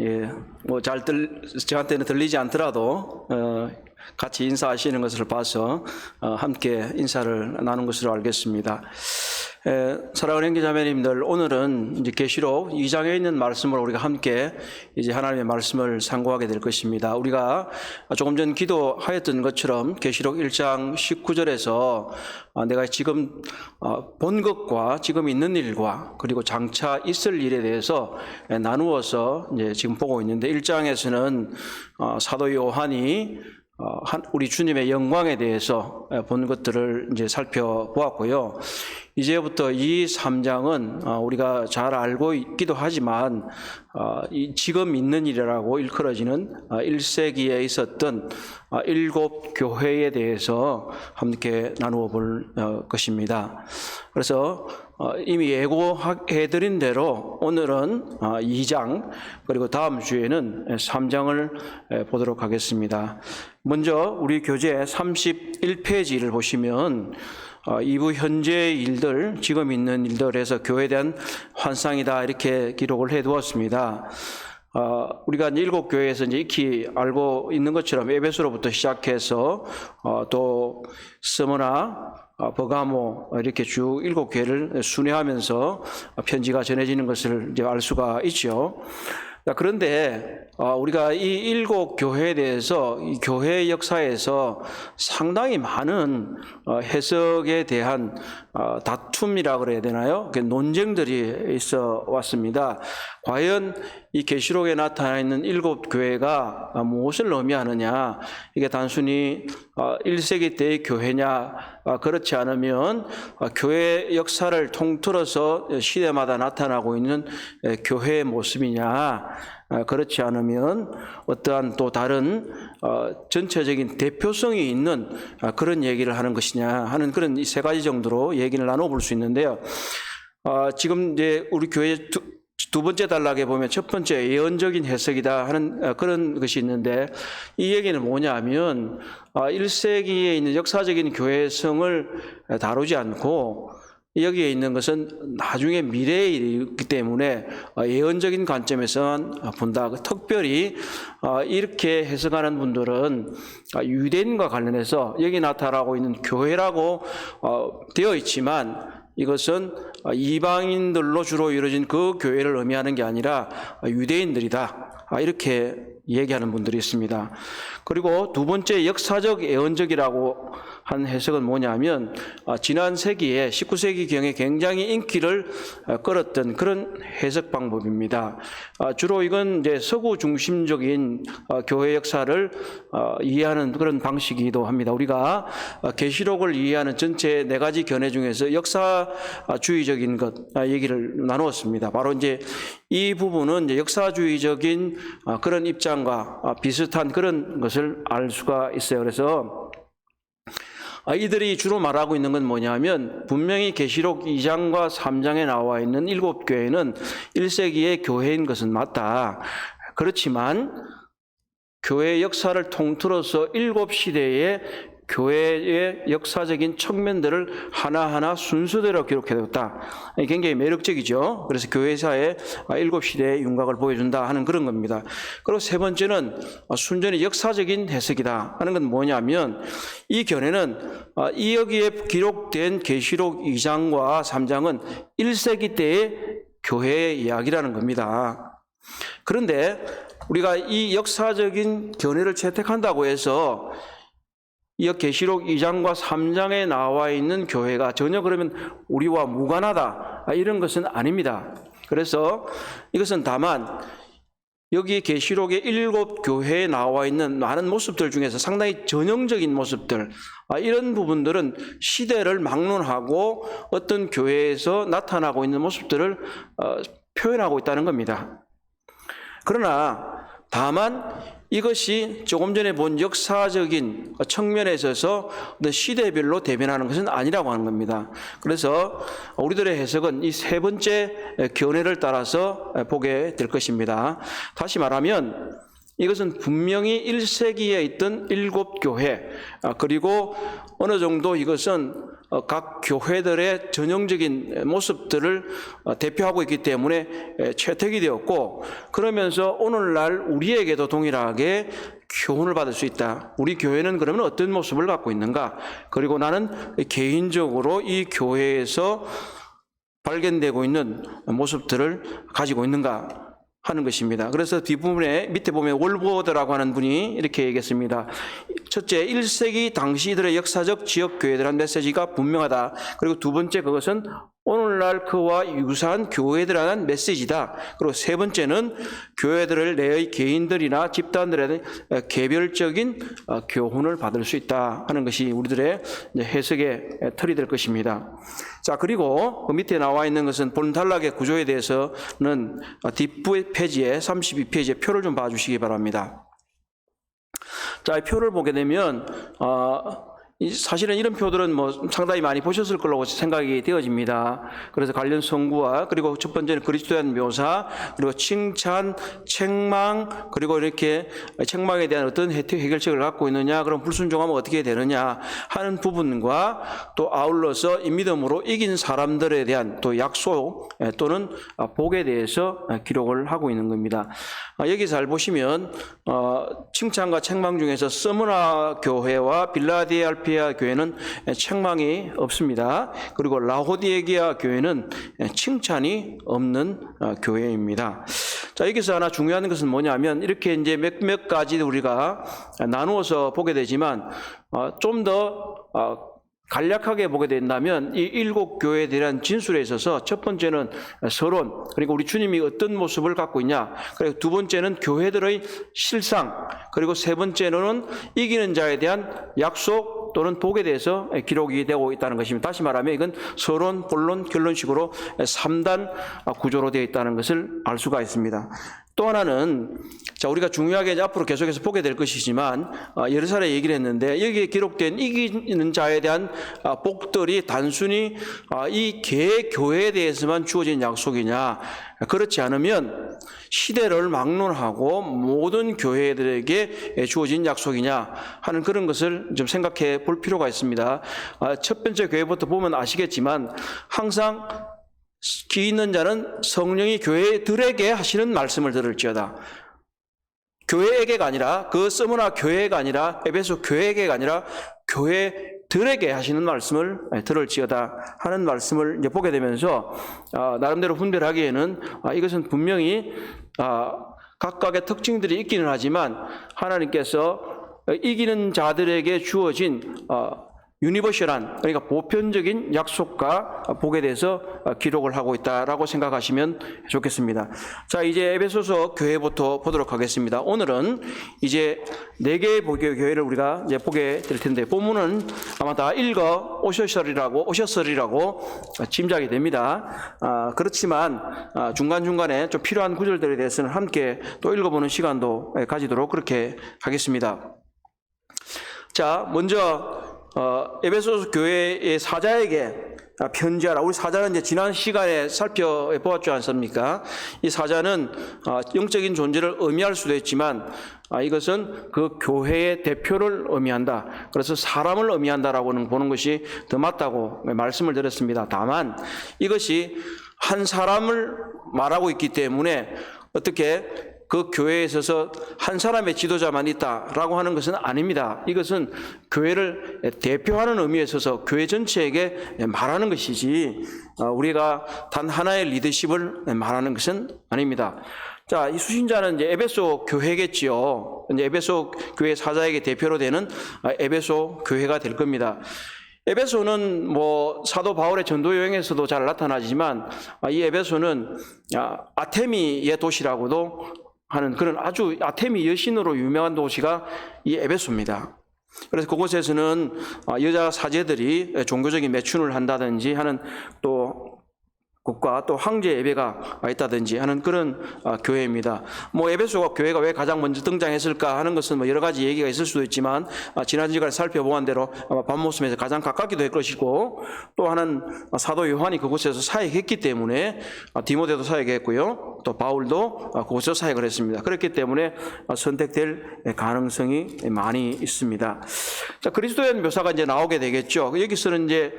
예, 뭐 저한테는 들리지 않더라도 같이 인사하시는 것을 봐서 함께 인사를 나눈 것으로 알겠습니다. 사랑하는 형제자매님들, 오늘은 이제 계시록 2장에 있는 말씀을 우리가 함께 이제 하나님의 말씀을 상고하게 될 것입니다. 우리가 조금 전 기도하였던 것처럼 계시록 1장 19절에서 내가 지금 본 것과 지금 있는 일과 그리고 장차 있을 일에 대해서 나누어서 이제 지금 보고 있는데, 1장에서는 사도 요한이 우리 주님의 영광에 대해서 본 것들을 이제 살펴보았고요. 이제부터 이 3장은 우리가 잘 알고 있기도 하지만 지금 있는 일이라고 일컬어지는 1세기에 있었던 7 교회에 대해서 함께 나누어 볼 것입니다. 그래서 이미 예고해드린 대로 오늘은 2장, 그리고 다음 주에는 3장을 보도록 하겠습니다. 먼저 우리 교재 31페이지를 보시면 이후 현재의 일들, 지금 있는 일들에서 교회에 대한 환상이다, 이렇게 기록을 해두었습니다. 우리가 7 교회에서 이제 익히 알고 있는 것처럼 에베소로부터 시작해서 또 스무나 버가모 이렇게 쭉 7 교회를 순회하면서 편지가 전해지는 것을 이제 알 수가 있죠. 그런데 우리가 이 7 교회에 대해서 이 교회 역사에서 상당히 많은 해석에 대한 다툼이라 그래야 되나요? 논쟁들이 있어 왔습니다. 과연 이 계시록에 나타나 있는 7 교회가 무엇을 의미하느냐? 이게 단순히 1세기 때의 교회냐? 그렇지 않으면 교회 역사를 통틀어서 시대마다 나타나고 있는 교회의 모습이냐? 그렇지 않으면 어떠한 또 다른 전체적인 대표성이 있는 그런 얘기를 하는 것이냐 하는 그런 이 3가지 정도로 얘기를 나눠볼 수 있는데요. 지금 이제 우리 교회 두 번째 단락에 보면 첫 번째 예언적인 해석이다 하는 그런 것이 있는데, 이 얘기는 뭐냐면 1세기에 있는 역사적인 교회성을 다루지 않고 여기에 있는 것은 나중에 미래의 일이기 때문에 예언적인 관점에서만 본다. 특별히 이렇게 해석하는 분들은 유대인과 관련해서 여기 나타나고 있는 교회라고 되어 있지만 이것은 이방인들로 주로 이루어진 그 교회를 의미하는 게 아니라 유대인들이다, 이렇게 얘기하는 분들이 있습니다. 그리고 두 번째 역사적 예언적이라고 한 해석은 뭐냐면 지난 세기에 19세기경에 굉장히 인기를 끌었던 그런 해석 방법입니다. 주로 이건 이제 서구 중심적인 교회 역사를 이해하는 그런 방식이기도 합니다. 우리가 계시록을 이해하는 전체 4가지 견해 중에서 역사주의적인 것 얘기를 나누었습니다. 바로 이제 이 부분은 이제 역사주의적인 그런 입장과 비슷한 그런 것을 알 수가 있어요. 그래서 이들이 주로 말하고 있는 건 뭐냐면, 분명히 계시록 2장과 3장에 나와 있는 7 교회는 1세기의 교회인 것은 맞다. 그렇지만 교회 역사를 통틀어서 7 시대의 교회의 역사적인 측면들을 하나하나 순서대로 기록해뒀다. 굉장히 매력적이죠. 그래서 교회사의 7 시대의 윤곽을 보여준다 하는 그런 겁니다. 그리고 세 번째는 순전히 역사적인 해석이다 하는 건 뭐냐면, 이 견해는 이 여기에 기록된 계시록 2장과 3장은 1세기 때의 교회의 이야기라는 겁니다. 그런데 우리가 이 역사적인 견해를 채택한다고 해서 이 계시록 2장과 3장에 나와 있는 교회가 전혀 그러면 우리와 무관하다, 이런 것은 아닙니다. 그래서 이것은 다만 여기 계시록의 7 교회에 나와 있는 많은 모습들 중에서 상당히 전형적인 모습들, 이런 부분들은 시대를 막론하고 어떤 교회에서 나타나고 있는 모습들을 표현하고 있다는 겁니다. 그러나 다만 이것이 조금 전에 본 역사적인 측면에 있어서 시대별로 대변하는 것은 아니라고 하는 겁니다. 그래서 우리들의 해석은 이 3번째 견해를 따라서 보게 될 것입니다. 다시 말하면 이것은 분명히 1세기에 있던 7 교회, 그리고 어느 정도 이것은 각 교회들의 전형적인 모습들을 대표하고 있기 때문에 채택이 되었고, 그러면서 오늘날 우리에게도 동일하게 교훈을 받을 수 있다. 우리 교회는 그러면 어떤 모습을 갖고 있는가? 그리고 나는 개인적으로 이 교회에서 발견되고 있는 모습들을 가지고 있는가 하는 것입니다. 그래서 뒷부분에 밑에 보면 월보드라고 하는 분이 이렇게 얘기했습니다. 첫째, 1세기 당시들의 역사적 지역 교회들한 메시지가 분명하다. 그리고 두 번째, 그것은 오늘날 그와 유사한 교회들한 메시지다. 그리고 세 번째는 교회들을 내의 개인들이나 집단들의 개별적인 교훈을 받을 수 있다 하는 것이 우리들의 해석의 틀이 될 것입니다. 자, 그리고 그 밑에 나와 있는 것은 본단락의 구조에 대해서는 뒷페이지에 32페이지에 표를 좀 봐주시기 바랍니다. 자, 이 표를 보게 되면 사실은 이런 표들은 상당히 많이 보셨을 거라고 생각이 되어집니다. 그래서 관련 성구와, 그리고 첫 번째는 그리스도에 대한 묘사, 그리고 칭찬, 책망, 그리고 이렇게 책망에 대한 어떤 해결책을 갖고 있느냐, 그럼 불순종하면 어떻게 되느냐 하는 부분과, 또 아울러서 이 믿음으로 이긴 사람들에 대한 또 약속 또는 복에 대해서 기록을 하고 있는 겁니다. 여기 잘 보시면 칭찬과 책망 중에서 스무나 교회와 빌라델피아 교회는 책망이 없습니다. 그리고 라오디게아 교회는 칭찬이 없는 교회입니다. 자, 여기서 하나 중요한 것은 뭐냐면, 이렇게 이제 몇몇 가지 우리가 나누어서 보게 되지만 좀 더 간략하게 보게 된다면, 이 일곱 교회에 대한 진술에 있어서 첫 번째는 서론, 그리고 우리 주님이 어떤 모습을 갖고 있냐, 그리고 두 번째는 교회들의 실상, 그리고 세 번째로는 이기는 자에 대한 약속 또는 복에 대해서 기록이 되고 있다는 것입니다. 다시 말하면 이건 서론, 본론, 결론식으로 3단 구조로 되어 있다는 것을 알 수가 있습니다. 또 하나는, 자, 우리가 중요하게 이제 앞으로 계속해서 보게 될 것이지만 여러 차례 얘기를 했는데, 여기에 기록된 이기는 자에 대한 복들이 단순히 이 교회에 대해서만 주어진 약속이냐, 그렇지 않으면 시대를 막론하고 모든 교회들에게 주어진 약속이냐 하는 그런 것을 좀 생각해 볼 필요가 있습니다. 첫 번째 교회부터 보면 아시겠지만, 항상 기 있는 자는 성령이 교회들에게 하시는 말씀을 들을지어다. 교회에게가 아니라, 그 스무나 교회가 아니라, 에베소 교회에게가 아니라 교회들에게 하시는 말씀을 들을지어다 하는 말씀을 이제 보게 되면서 나름대로 분별하기에는 이것은 분명히 각각의 특징들이 있기는 하지만 하나님께서 이기는 자들에게 주어진 유니버셜한, 그러니까 보편적인 약속과 복에 대해서 기록을 하고 있다라고 생각하시면 좋겠습니다. 자, 이제 에베소서 교회부터 보도록 하겠습니다. 오늘은 이제 4개의 교회를 우리가 이제 보게 될 텐데, 본문은 아마 다 읽어 오셨으리라고 짐작이 됩니다. 그렇지만 중간중간에 좀 필요한 구절들에 대해서는 함께 또 읽어보는 시간도 가지도록 그렇게 하겠습니다. 자, 먼저 에베소 교회의 사자에게 편지하라. 우리 사자는 이제 지난 시간에 살펴보았지 않습니까? 이 사자는 영적인 존재를 의미할 수도 있지만 이것은 그 교회의 대표를 의미한다. 그래서 사람을 의미한다라고는 보는 것이 더 맞다고 말씀을 드렸습니다. 다만 이것이 한 사람을 말하고 있기 때문에 어떻게 그 교회에 있어서 한 사람의 지도자만 있다라고 하는 것은 아닙니다. 이것은 교회를 대표하는 의미에 있어서 교회 전체에게 말하는 것이지 우리가 단 하나의 리더십을 말하는 것은 아닙니다. 자, 이 수신자는 이제 에베소 교회겠지요. 이제 에베소 교회 사자에게 대표로 되는 에베소 교회가 될 겁니다. 에베소는 사도 바울의 전도 여행에서도 잘 나타나지만 이 에베소는 아테미의 도시라고도 하는 그런 아주 아테미 여신으로 유명한 도시가 이 에베소입니다. 그래서 그곳에서는 여자 사제들이 종교적인 매춘을 한다든지 하는 또 것과 또 황제 예배가 있다든지 하는 그런 교회입니다. 뭐 에베소 교회가 왜 가장 먼저 등장했을까 하는 것은 뭐 여러 가지 얘기가 있을 수도 있지만 지난 시간에 살펴본 대로 밤모습에서 가장 가깝기도 할 것이고, 또 하나는 사도 요한이 그곳에서 사역했기 때문에 디모데도 사역했고요, 또 바울도 그곳에서 사역을 했습니다. 그렇기 때문에 선택될 가능성이 많이 있습니다. 자, 그리스도의 묘사가 이제 나오게 되겠죠. 여기서는 이제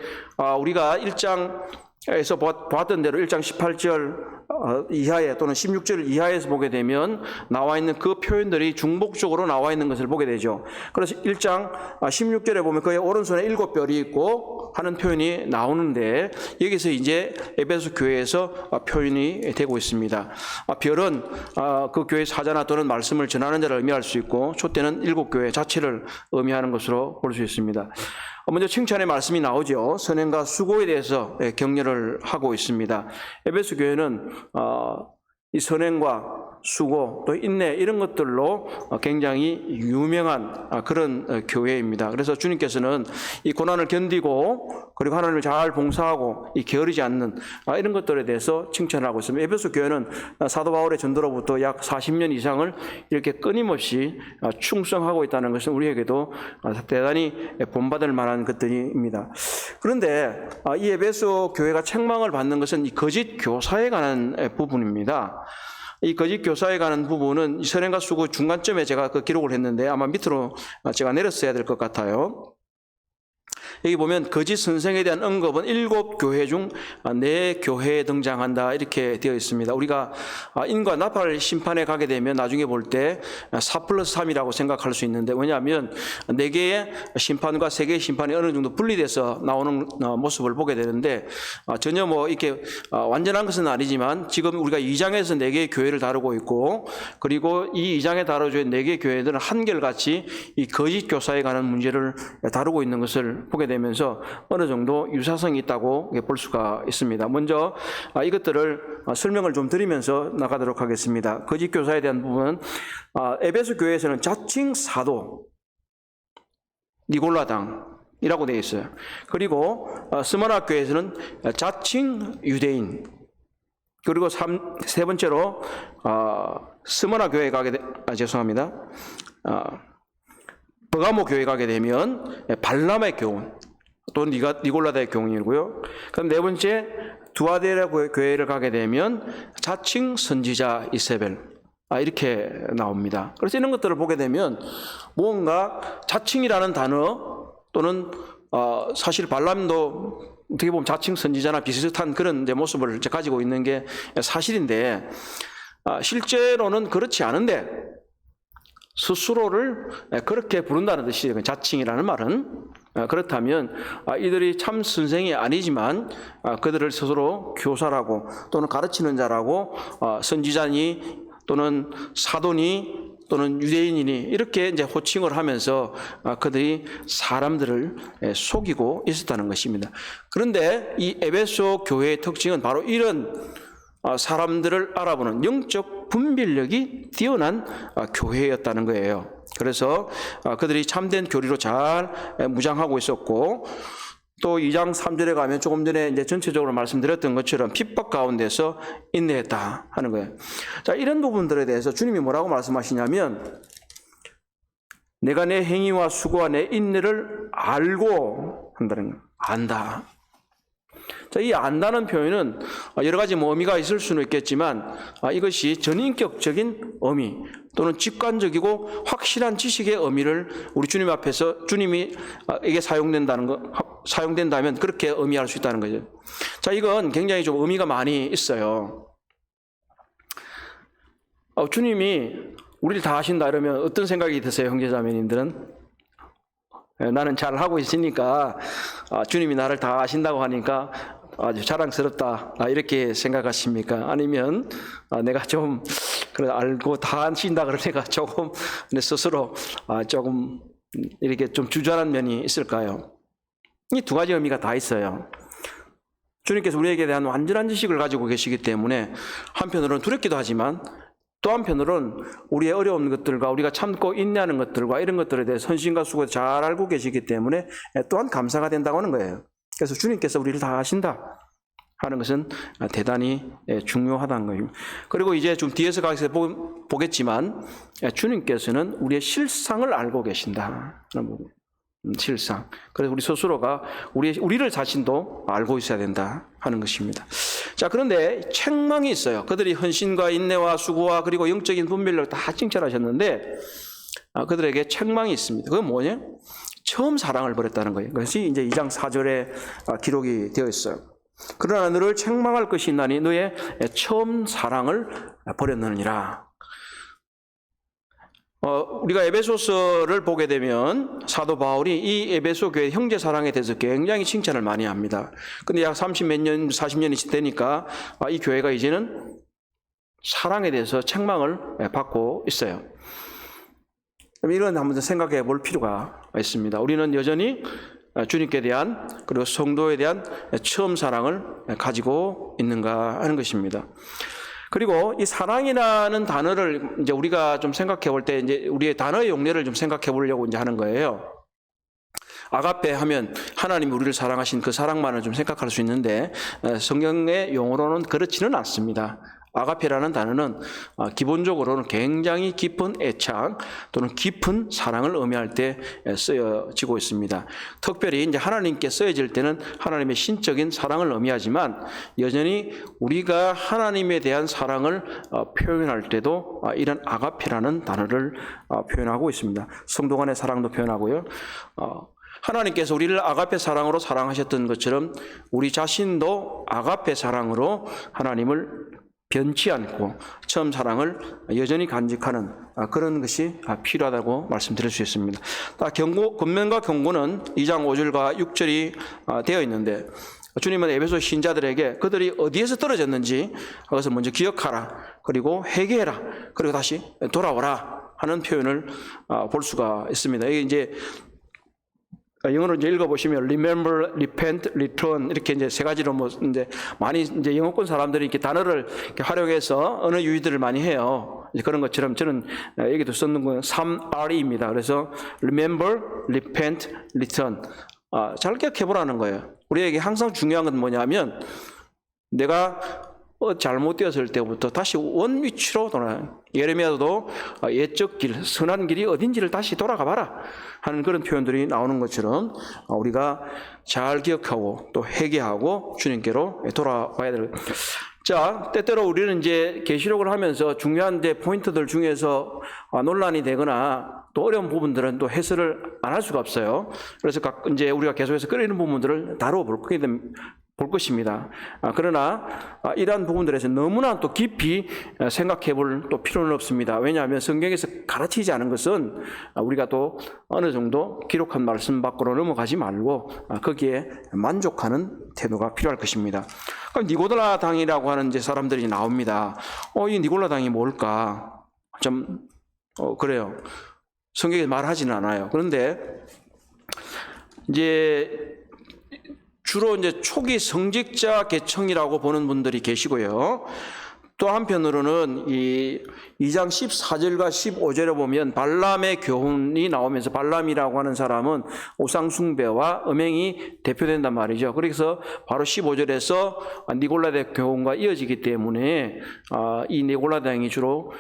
우리가 1장에서 봤던 대로 1장 18절 이하에 또는 16절 이하에서 보게 되면 나와 있는 그 표현들이 중복적으로 나와 있는 것을 보게 되죠. 그래서 1장 16절에 보면 그의 오른손에 7별이 있고 하는 표현이 나오는데, 여기서 이제 에베소 교회에서 표현이 되고 있습니다. 별은 그 교회 사자나 또는 말씀을 전하는 자를 의미할 수 있고, 촛대는 7교회 자체를 의미하는 것으로 볼 수 있습니다. 먼저 칭찬의 말씀이 나오죠. 선행과 수고에 대해서 격려를 하고 있습니다. 에베소 교회는 이 선행과 수고 또 인내 이런 것들로 굉장히 유명한 그런 교회입니다. 그래서 주님께서는 이 고난을 견디고 그리고 하나님을 잘 봉사하고 이 게으르지 않는 이런 것들에 대해서 칭찬을 하고 있습니다. 에베소 교회는 사도 바울의 전도로부터 약 40년 이상을 이렇게 끊임없이 충성하고 있다는 것은 우리에게도 대단히 본받을 만한 것들입니다. 그런데 이 에베소 교회가 책망을 받는 것은 이 거짓 교사에 관한 부분입니다. 이 거짓 교사에 관한 부분은 선행과 수고 중간점에 제가 그 기록을 했는데 아마 밑으로 제가 내렸어야 될 것 같아요. 여기 보면 거짓 선생에 대한 언급은 7교회 중 4교회에 등장한다 이렇게 되어 있습니다. 우리가 인과 나팔 심판에 가게 되면 나중에 볼 때 4+3이라고 생각할 수 있는데, 왜냐하면 4개의 심판과 3개의 심판이 어느 정도 분리돼서 나오는 모습을 보게 되는데, 전혀 뭐 이렇게 완전한 것은 아니지만 지금 우리가 2장에서 4개의 교회를 다루고 있고, 그리고 이 2장에 다뤄진 4개의 교회들은 한결같이 이 거짓 교사에 관한 문제를 다루고 있는 것을 보게 되면서 어느 정도 유사성이 있다고 볼 수가 있습니다. 먼저 이것들을 설명을 좀 드리면서 나가도록 하겠습니다. 거짓 교사에 대한 부분은 에베소 교회에서는 자칭 사도 니골라당이라고 되어 있어요. 그리고 스무나 교회에서는 자칭 유대인, 그리고 세 번째로 스무나 교회에 죄송합니다. 버가모 교회 가게 되면 발람의 교훈 또는 니골라다의 교훈이고요. 그럼 네 번째 두아데라 교회를 가게 되면 자칭 선지자 이세벨 이렇게 나옵니다. 그래서 이런 것들을 보게 되면 뭔가 자칭이라는 단어 또는 사실 발람도 어떻게 보면 자칭 선지자나 비슷한 그런 모습을 가지고 있는 게 사실인데, 실제로는 그렇지 않은데 스스로를 그렇게 부른다는 뜻이에요. 자칭이라는 말은. 그렇다면 이들이 참 선생이 아니지만 그들을 스스로 교사라고 또는 가르치는 자라고 선지자니 또는 사도니 또는 유대인이니 이렇게 이제 호칭을 하면서 그들이 사람들을 속이고 있었다는 것입니다. 그런데 이 에베소 교회의 특징은 바로 이런 사람들을 알아보는 영적 분별력이 뛰어난 교회였다는 거예요. 그래서 그들이 참된 교리로 잘 무장하고 있었고, 또 2장 3절에 가면 조금 전에 이제 전체적으로 말씀드렸던 것처럼 핍박 가운데서 인내했다 하는 거예요. 자, 이런 부분들에 대해서 주님이 뭐라고 말씀하시냐면, 내가 내 행위와 수고와 내 인내를 알고 한다는 거예요. 안다. 자, 이 안다는 표현은 여러 가지 의미가 있을 수는 있겠지만 이것이 전인격적인 의미 또는 직관적이고 확실한 지식의 의미를 우리 주님 앞에서 주님이 이게 사용된다면 그렇게 의미할 수 있다는 거죠. 자, 이건 굉장히 좀 의미가 많이 있어요. 주님이 우리를 다 아신다 이러면 어떤 생각이 드세요, 형제자매님들은? 나는 잘 하고 있으니까 주님이 나를 다 아신다고 하니까 아주 자랑스럽다 이렇게 생각하십니까? 아니면 내가 좀 그래 알고 다 아신다 그러니까 조금 스스로 조금 이렇게 좀 주저하는 면이 있을까요? 이 두 가지 의미가 다 있어요. 주님께서 우리에게 대한 완전한 지식을 가지고 계시기 때문에 한편으로는 두렵기도 하지만 또 한편으로는 우리의 어려운 것들과 우리가 참고 인내하는 것들과 이런 것들에 대해 헌신과 수고를 잘 알고 계시기 때문에 또한 감사가 된다고 하는 거예요. 그래서 주님께서 우리를 다 아신다 하는 것은 대단히 중요하다는 거예요. 그리고 이제 좀 뒤에서 가서 보겠지만 주님께서는 우리의 실상을 알고 계신다. 실상. 그래서 우리 스스로가 우리를 자신도 알고 있어야 된다 하는 것입니다. 자, 그런데 책망이 있어요. 그들이 헌신과 인내와 수고와 그리고 영적인 분별력을 다 칭찬하셨는데 그들에게 책망이 있습니다. 그건 뭐냐? 처음 사랑을 버렸다는 거예요. 그것이 이제 2장 4절에 기록이 되어 있어요. 그러나 너를 책망할 것이 있나니 너의 처음 사랑을 버렸느니라. 우리가 에베소서를 보게 되면 사도 바울이 이 에베소 교회 형제 사랑에 대해서 굉장히 칭찬을 많이 합니다. 근데 약 30몇 년, 40년이 되니까 이 교회가 이제는 사랑에 대해서 책망을 받고 있어요. 이런 한번 생각해 볼 필요가 있습니다. 우리는 여전히 주님께 대한 그리고 성도에 대한 처음 사랑을 가지고 있는가 하는 것입니다. 그리고 이 사랑이라는 단어를 이제 우리가 좀 생각해 볼 때 이제 우리의 단어의 용례를 좀 생각해 보려고 이제 하는 거예요. 아가페 하면 하나님이 우리를 사랑하신 그 사랑만을 좀 생각할 수 있는데 성경의 용어로는 그렇지는 않습니다. 아가페라는 단어는 기본적으로는 굉장히 깊은 애착 또는 깊은 사랑을 의미할 때 쓰여지고 있습니다. 특별히 이제 하나님께 쓰여질 때는 하나님의 신적인 사랑을 의미하지만 여전히 우리가 하나님에 대한 사랑을 표현할 때도 이런 아가페라는 단어를 표현하고 있습니다. 성도 간의 사랑도 표현하고요. 하나님께서 우리를 아가페 사랑으로 사랑하셨던 것처럼 우리 자신도 아가페 사랑으로 하나님을 변치 않고 처음 사랑을 여전히 간직하는 그런 것이 필요하다고 말씀드릴 수 있습니다. 권면과 경고는 2장 5절과 6절이 되어 있는데 주님은 에베소 신자들에게 그들이 어디에서 떨어졌는지 그것을 먼저 기억하라. 그리고 회개해라. 그리고 다시 돌아오라 하는 표현을 볼 수가 있습니다. 이게 이제 영어로 이제 읽어보시면 remember, repent, return 이렇게 이제 세 가지로 뭐 이제 많이 이제 영어권 사람들이 이렇게 단어를 이렇게 활용해서 언어 유희들을 많이 해요. 그런 것처럼 저는 여기도 썼는 건 3R입니다. 그래서 remember, repent, return. 잘 기억해 보라는 거예요. 우리에게 항상 중요한 건 뭐냐면 내가 잘못되었을 때부터 다시 원위치로 돌아가요. 예레미야도 옛적 길, 선한 길이 어딘지를 다시 돌아가 봐라 하는 그런 표현들이 나오는 것처럼 우리가 잘 기억하고 또 회개하고 주님께로 돌아와야 될. 자, 때때로 우리는 이제 계시록을 하면서 중요한 포인트들 중에서 논란이 되거나 또 어려운 부분들은 또 해설을 안 할 수가 없어요. 그래서 이제 우리가 계속해서 끌리는 부분들을 다뤄볼 것입니다. 그러나 이러한 부분들에서 너무나 또 깊이 생각해 볼 또 필요는 없습니다. 왜냐하면 성경에서 가르치지 않은 것은 우리가 또 어느 정도 기록한 말씀 밖으로 넘어가지 말고 거기에 만족하는 태도가 필요할 것입니다. 그럼 니고라 당이라고 하는 이제 사람들이 나옵니다. 이 니고라 당이 뭘까? 좀 그래요. 성경에 말하지는 않아요. 그런데 이제 주로 이제 초기 성직자 계층이라고 보는 분들이 계시고요. 또 한편으로는 이 2장 14절과 15절에 보면 발람의 교훈이 나오면서 발람이라고 하는 사람은 우상숭배와 음행이 대표된단 말이죠. 그래서 바로 15절에서 니골라대 교훈과 이어지기 때문에 이 니골라당이 주로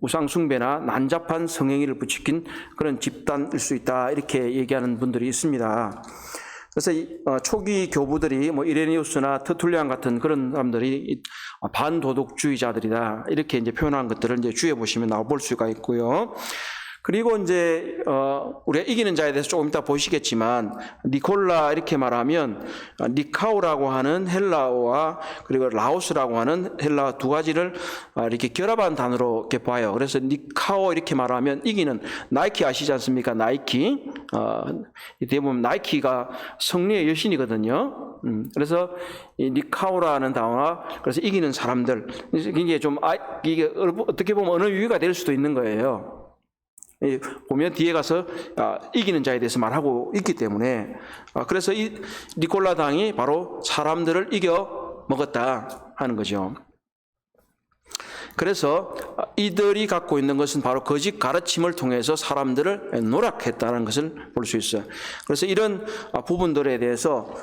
우상숭배나 난잡한 성행위를 부추긴 그런 집단일 수 있다 이렇게 얘기하는 분들이 있습니다. 그래서 초기 교부들이 뭐 이레니우스나 터툴리안 같은 그런 사람들이 반도덕주의자들이다 이렇게 이제 표현한 것들을 이제 주에 보시면 나올 수가 있고요. 그리고 이제 우리가 이기는 자에 대해서 조금 이따 보시겠지만 니콜라 이렇게 말하면 니카오라고 하는 헬라어와 그리고 라오스라고 하는 헬라어 두 가지를 이렇게 결합한 단어로 이렇게 봐요. 그래서 니카오 이렇게 말하면 이기는 나이키 아시지 않습니까? 나이키 이때 보면 나이키가 승리의 여신이거든요. 그래서 이 니카오라는 단어와 그래서 이기는 사람들 이게 좀 이게 어떻게 보면 언어 유희가 될 수도 있는 거예요. 보면 뒤에 가서 이기는 자에 대해서 말하고 있기 때문에 그래서 이 니콜라 당이 바로 사람들을 이겨 먹었다 하는 거죠. 그래서 이들이 갖고 있는 것은 바로 거짓 가르침을 통해서 사람들을 노략했다는 것을 볼 수 있어요. 그래서 이런 부분들에 대해서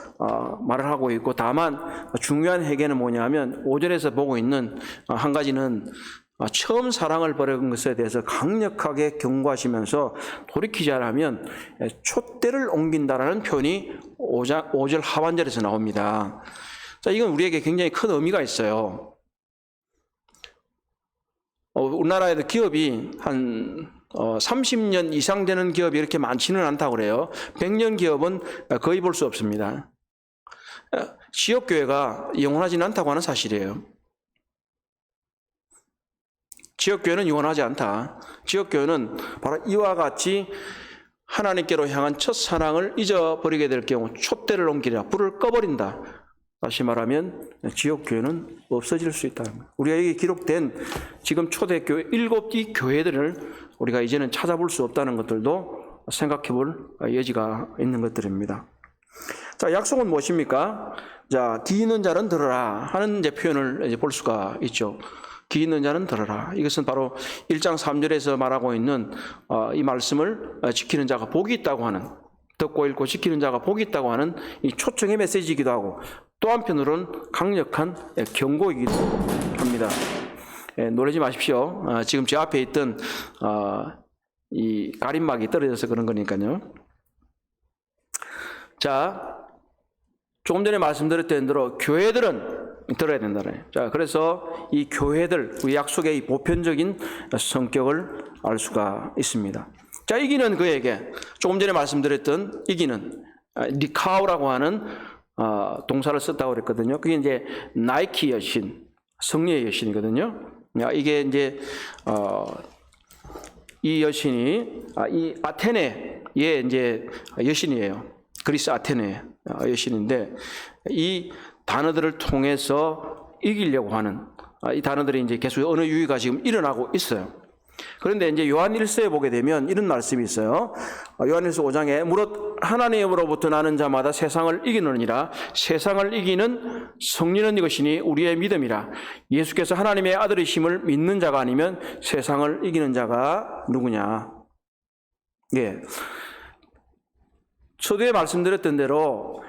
말을 하고 있고, 다만 중요한 해계는 뭐냐면 5절에서 보고 있는 한 가지는 처음 사랑을 버린 것에 대해서 강력하게 경고하시면서 돌이키지 않으면 촛대를 옮긴다라는 표현이 5절 하반절에서 나옵니다. 자, 이건 우리에게 굉장히 큰 의미가 있어요. 우리나라에도 기업이 한 30년 이상 되는 기업이 이렇게 많지는 않다고 그래요. 100년 기업은 거의 볼 수 없습니다. 지역교회가 영원하지는 않다고 하는 사실이에요. 지역교회는 영원하지 않다. 지역교회는 바로 이와 같이 하나님께로 향한 첫사랑을 잊어버리게 될 경우 촛대를 옮기라, 불을 꺼버린다. 다시 말하면 지역교회는 없어질 수 있다. 우리가 여기 기록된 지금 초대교회 7개 교회들을 우리가 이제는 찾아볼 수 없다는 것들도 생각해 볼 여지가 있는 것들입니다. 자, 약속은 무엇입니까? 자, 귀 있는 자는 들으라 하는 이제 표현을 이제 볼 수가 있죠. 귀 있는 자는 들으라. 이것은 바로 1장 3절에서 말하고 있는 이 말씀을 지키는 자가 복이 있다고 하는, 듣고 읽고 지키는 자가 복이 있다고 하는 이 초청의 메시지이기도 하고, 또 한편으로는 강력한 경고이기도 합니다. 놀라지 마십시오. 지금 제 앞에 있던 이 가림막이 떨어져서 그런 거니까요. 자, 조금 전에 말씀드렸던 대로 교회들은 들어야 된다네. 자, 그래서 이 교회들, 우리 약속의 이 보편적인 성격을 알 수가 있습니다. 자, 이기는 그에게 조금 전에 말씀드렸던 이기는 리카오라고 하는 동사를 썼다고 그랬거든요. 그게 이제 나이키 여신, 승리의 여신이거든요. 이게 이제 이 여신이 이 아테네의 이제 여신이에요. 그리스 아테네 여신인데, 이 단어들을 통해서 이기려고 하는 이 단어들이 이제 계속 언어 유희가 지금 일어나고 있어요. 그런데 이제 요한 1서에 보게 되면 이런 말씀이 있어요. 요한 1서 5장에 무릇 하나님으로부터 나는 자마다 세상을 이기느니라. 세상을 이기는 승리는 이것이니 우리의 믿음이라. 예수께서 하나님의 아들이심을 믿는 자가 아니면 세상을 이기는 자가 누구냐. 예. 서두에 말씀드렸던 대로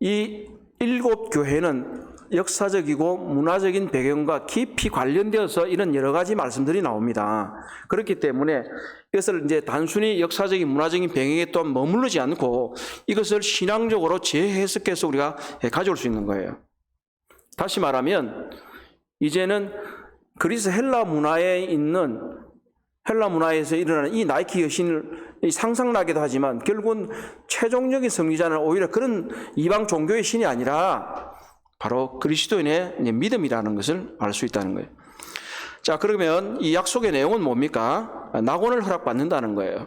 이 7교회는 역사적이고 문화적인 배경과 깊이 관련되어서 이런 여러 가지 말씀들이 나옵니다. 그렇기 때문에 이것을 이제 단순히 역사적인 문화적인 배경에 또한 머무르지 않고 이것을 신앙적으로 재해석해서 우리가 가져올 수 있는 거예요. 다시 말하면 이제는 그리스 헬라 문화에 있는, 헬라 문화에서 일어나는 이 나이키 여신을 상상나기도 하지만 결국은 최종적인 승리자는 오히려 그런 이방 종교의 신이 아니라 바로 그리스도인의 믿음이라는 것을 알 수 있다는 거예요. 자, 그러면 이 약속의 내용은 뭡니까? 낙원을 허락받는다는 거예요.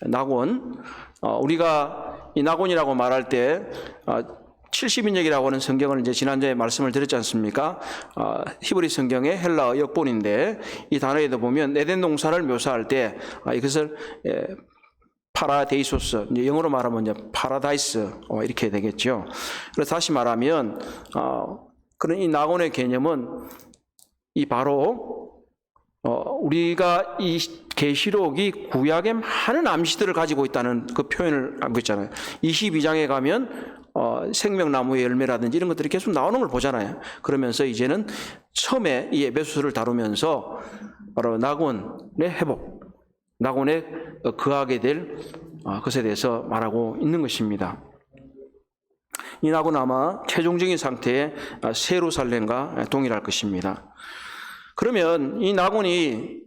낙원. 우리가 이 낙원이라고 말할 때 70인역이라고 하는 성경을 이제 지난주에 말씀을 드렸지 않습니까? 히브리 성경의 헬라어 역본인데 이 단어에도 보면 에덴 동산을 묘사할 때 이것을 파라데이소스, 이제 영어로 말하면 이제 파라다이스 이렇게 되겠죠. 그래서 다시 말하면 그런 이 낙원의 개념은 이 바로 우리가 이 계시록이 구약의 많은 암시들을 가지고 있다는 그 표현을 하고 있잖아요. 22장에 가면 생명나무의 열매라든지 이런 것들이 계속 나오는 걸 보잖아요. 그러면서 이제는 처음에 이 에베소서를 다루면서 바로 낙원의 회복, 낙원에 거하게 될 것에 대해서 말하고 있는 것입니다. 이 낙원은 아마 최종적인 상태의 세루살렘과 동일할 것입니다. 그러면 이 낙원이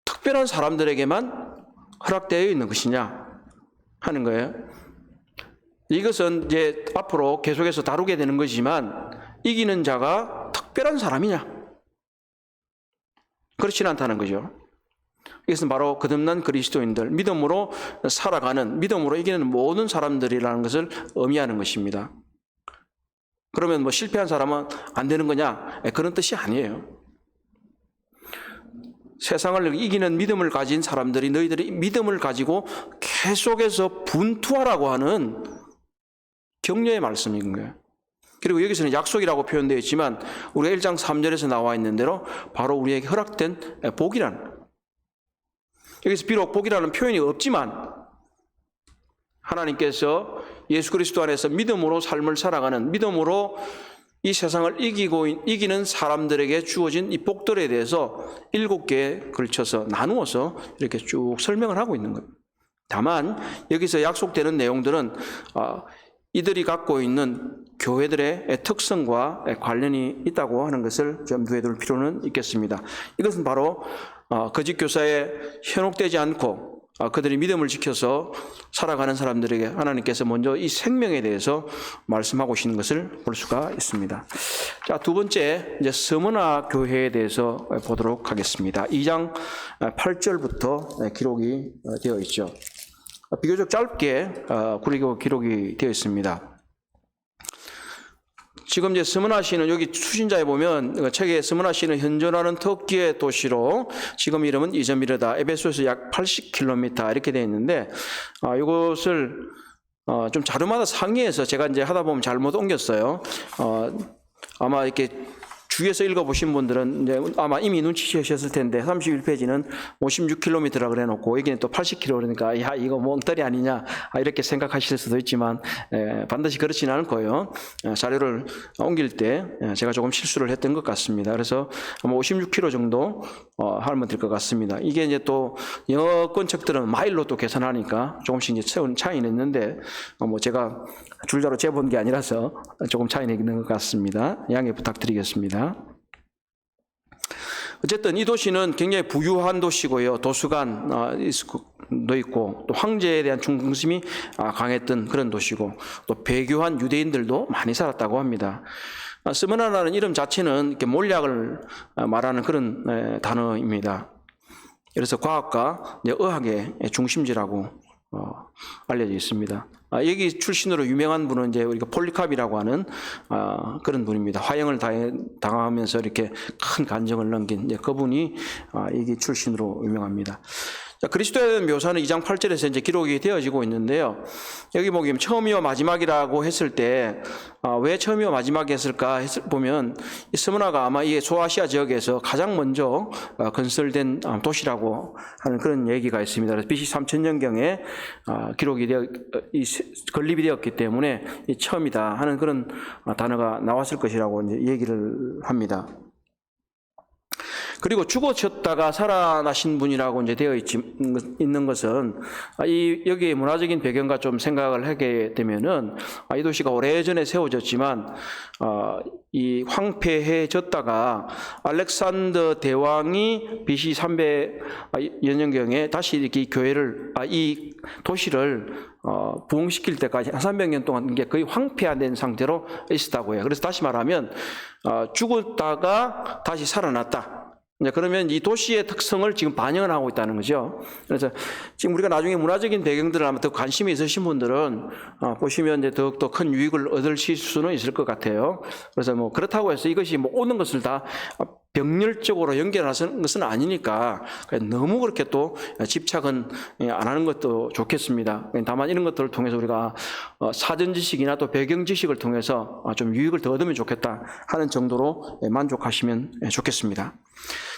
특별한 사람들에게만 허락되어 있는 것이냐 하는 거예요. 이것은 이제 앞으로 계속해서 다루게 되는 것이지만 이기는 자가 특별한 사람이냐? 그렇지는 않다는 거죠. 이것은 바로 거듭난 그리스도인들, 믿음으로 살아가는, 믿음으로 이기는 모든 사람들이라는 것을 의미하는 것입니다. 그러면 뭐 실패한 사람은 안 되는 거냐? 그런 뜻이 아니에요. 세상을 이기는 믿음을 가진 사람들이 너희들이 믿음을 가지고 계속해서 분투하라고 하는 격려의 말씀인 거예요. 그리고 여기서는 약속이라고 표현되어 있지만 우리가 1장 3절에서 나와 있는 대로 바로 우리에게 허락된 복이라는 거예요. 여기서 비록 복이라는 표현이 없지만 하나님께서 예수 그리스도 안에서 믿음으로 삶을 살아가는, 믿음으로 이 세상을 이기는 사람들에게 주어진 이 복들에 대해서 7개에 걸쳐서 나누어서 이렇게 쭉 설명을 하고 있는 거예요. 다만 여기서 약속되는 내용들은 이들이 갖고 있는 교회들의 특성과 관련이 있다고 하는 것을 염두에 둘 필요는 있겠습니다. 이것은 바로 거짓 교사에 현혹되지 않고 그들이 믿음을 지켜서 살아가는 사람들에게 하나님께서 먼저 이 생명에 대해서 말씀하고 계시는 것을 볼 수가 있습니다. 자, 두 번째, 이제 스무나 교회에 대해서 보도록 하겠습니다. 2장 8절부터 기록이 되어 있죠. 비교적 짧게 기록이 되어 있습니다. 지금 이제 스무나 시는 여기 수신자에 보면 책에 스무나 시는 현존하는 터키의 도시로 지금 이름은 이즈미르다, 에베소에서 약 80km 이렇게 되어 있는데 이것을 좀 자료마다 상이해서 제가 이제 하다 보면 잘못 옮겼어요. 아마 이렇게 주위에서 읽어보신 분들은 이제 아마 이미 눈치채셨을 텐데 31페이지는 56km라 그래 놓고 여기는 또 80km 그러니까 야 이거 뭐 엉터리 아니냐 이렇게 생각하실 수도 있지만 반드시 그렇지는 않을 거예요. 자료를 옮길 때 제가 조금 실수를 했던 것 같습니다. 그래서 아마 56km 정도 하면 될 것 같습니다. 이게 이제 또 영어권 책들은 마일로 또 계산하니까 조금씩 이제 차이는 있는데 뭐 제가 줄자로 재본 게 아니라서 조금 차이는 있는 것 같습니다. 양해 부탁드리겠습니다. 어쨌든 이 도시는 굉장히 부유한 도시고요. 도서관도 있고 또 황제에 대한 충성심이 강했던 그런 도시고 또 배교한 유대인들도 많이 살았다고 합니다. 스무나라는 이름 자체는 이렇게 몰약을 말하는 그런 단어입니다. 그래서 과학과 의학의 중심지라고 알려져 있습니다. 여기 출신으로 유명한 분은 이제 우리가 폴리캅이라고 하는 그런 분입니다. 화형을 당하면서 이렇게 큰 간증을 남긴 그분이 여기 출신으로 유명합니다. 자, 그리스도에 대한 묘사는 2장 8절에서 이제 기록이 되어지고 있는데요. 여기 보면 처음이와 마지막이라고 했을 때 왜 처음이와 마지막이 했을까 보면 이 스무나가 아마 이 소아시아 지역에서 가장 먼저 건설된 도시라고 하는 그런 얘기가 있습니다. 그래서 BC 3000년경에 기록이 건립이 되었기 때문에 이 처음이다 하는 그런 단어가 나왔을 것이라고 이제 얘기를 합니다. 그리고 죽어졌다가 살아나신 분이라고 이제 되어 있는 것은 여기에 문화적인 배경과 좀 생각을 하게 되면은 이 도시가 오래전에 세워졌지만 이 황폐해졌다가 알렉산더 대왕이 BC 300년경에 다시 이렇게 이 교회를 이 도시를 부흥시킬 때까지 한 300년 동안 이게 거의 황폐화된 상태로 있었다고 해요. 그래서 다시 말하면 죽었다가 다시 살아났다. 그러면 이 도시의 특성을 지금 반영을 하고 있다는 거죠. 그래서 지금 우리가 나중에 문화적인 배경들을 아마 더 관심이 있으신 분들은 보시면 이제 더욱더 큰 유익을 얻으실 수는 있을 것 같아요. 그래서 뭐 그렇다고 해서 이것이 뭐 오는 것을 다 병렬적으로 연결하는 것은 아니니까 너무 그렇게 또 집착은 안 하는 것도 좋겠습니다. 다만 이런 것들을 통해서 우리가 사전 지식이나 또 배경 지식을 통해서 좀 유익을 더 얻으면 좋겠다 하는 정도로 만족하시면 좋겠습니다.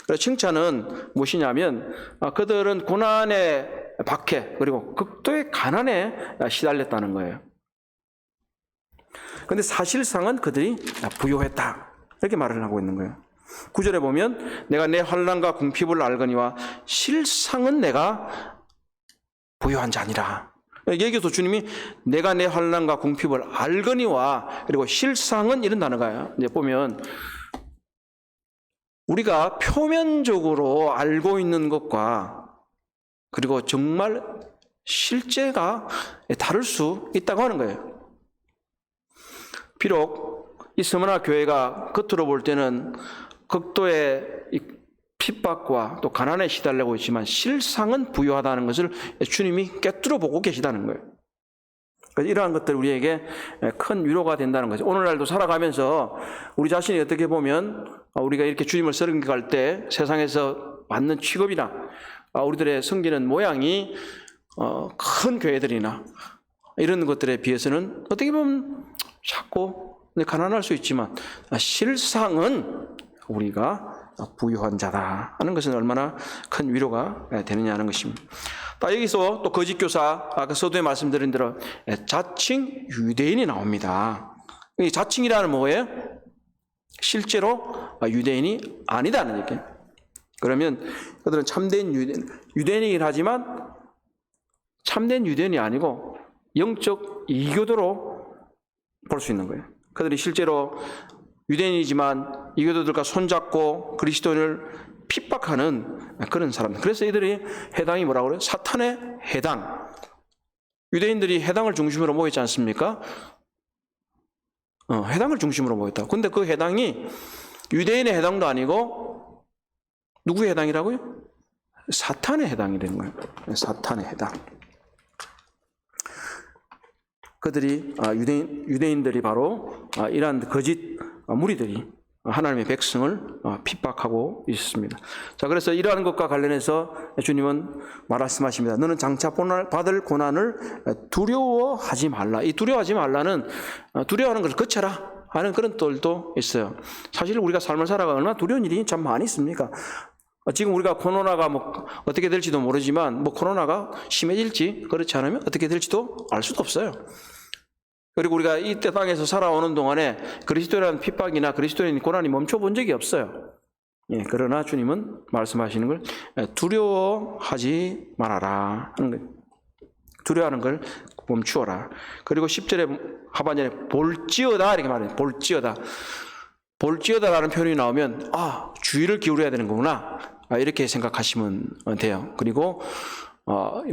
그래서 칭찬은 무엇이냐면 그들은 고난의 박해 그리고 극도의 가난에 시달렸다는 거예요. 그런데 사실상은 그들이 부유했다 이렇게 말을 하고 있는 거예요. 9절에 보면 내가 내 환난과 궁핍을 알거니와 실상은 내가 부유한 자니라. 여기서 주님이 내가 내 환난과 궁핍을 알거니와 그리고 실상은 이런 단어가 이제 보면 우리가 표면적으로 알고 있는 것과 그리고 정말 실제가 다를 수 있다고 하는 거예요. 비록 이 스무나 교회가 겉으로 볼 때는 극도의 핍박과 또 가난에 시달리고 있지만 실상은 부유하다는 것을 주님이 꿰뚫어 보고 계시다는 거예요. 그래서 이러한 것들 우리에게 큰 위로가 된다는 거죠. 오늘날도 살아가면서 우리 자신이 어떻게 보면 우리가 이렇게 주님을 섬겨갈 때 세상에서 받는 취급이나 우리들의 섬기는 모양이 큰 교회들이나 이런 것들에 비해서는 어떻게 보면 작고 가난할 수 있지만 실상은 우리가 부유한 자다 하는 것은 얼마나 큰 위로가 되느냐 하는 것입니다. 여기서 또 거짓 교사, 아까 서두에 말씀드린 대로 자칭 유대인이 나옵니다. 이 자칭이라는 뭐예요? 실제로 유대인이 아니다는 얘기예요. 그러면 그들은 참된 유대인이긴 하지만 참된 유대인이 아니고 영적 이교도로 볼 수 있는 거예요. 그들이 실제로 유대인이지만 이교도들과 손잡고 그리스도인을 핍박하는 그런 사람들. 그래서 이들이 해당이 뭐라고 그래요? 사탄의 해당. 유대인들이 해당을 중심으로 모였지 않습니까? 해당을 중심으로 모였다. 근데 그 해당이 유대인의 해당도 아니고 누구의 해당이라고요? 사탄의 해당이 되는 거예요. 사탄의 해당. 그들이 유대인들이 바로 이러한 거짓 무리들이 하나님의 백성을 핍박하고 있습니다. 자, 그래서 이러한 것과 관련해서 주님은 말씀하십니다. 너는 장차 받을 고난을 두려워하지 말라. 이 두려워하지 말라는 두려워하는 것을 거쳐라 하는 그런 뜻도 있어요. 사실 우리가 삶을 살아가 얼마나 두려운 일이 참 많이 있습니까? 지금 우리가 코로나가 어떻게 될지도 모르지만 코로나가 심해질지 그렇지 않으면 어떻게 될지도 알 수도 없어요. 그리고 우리가 이 땅에서 살아오는 동안에 그리스도라는 핍박이나 그리스도인 고난이 멈춰본 적이 없어요. 그러나 주님은 말씀하시는 걸 두려워하지 말아라 하는 거예요. 두려워하는 걸 멈추어라. 그리고 10절에 하반절에 볼지어다 이렇게 말해요. 볼지어다. 볼지어다라는 표현이 나오면 주의를 기울여야 되는 거구나 이렇게 생각하시면 돼요. 그리고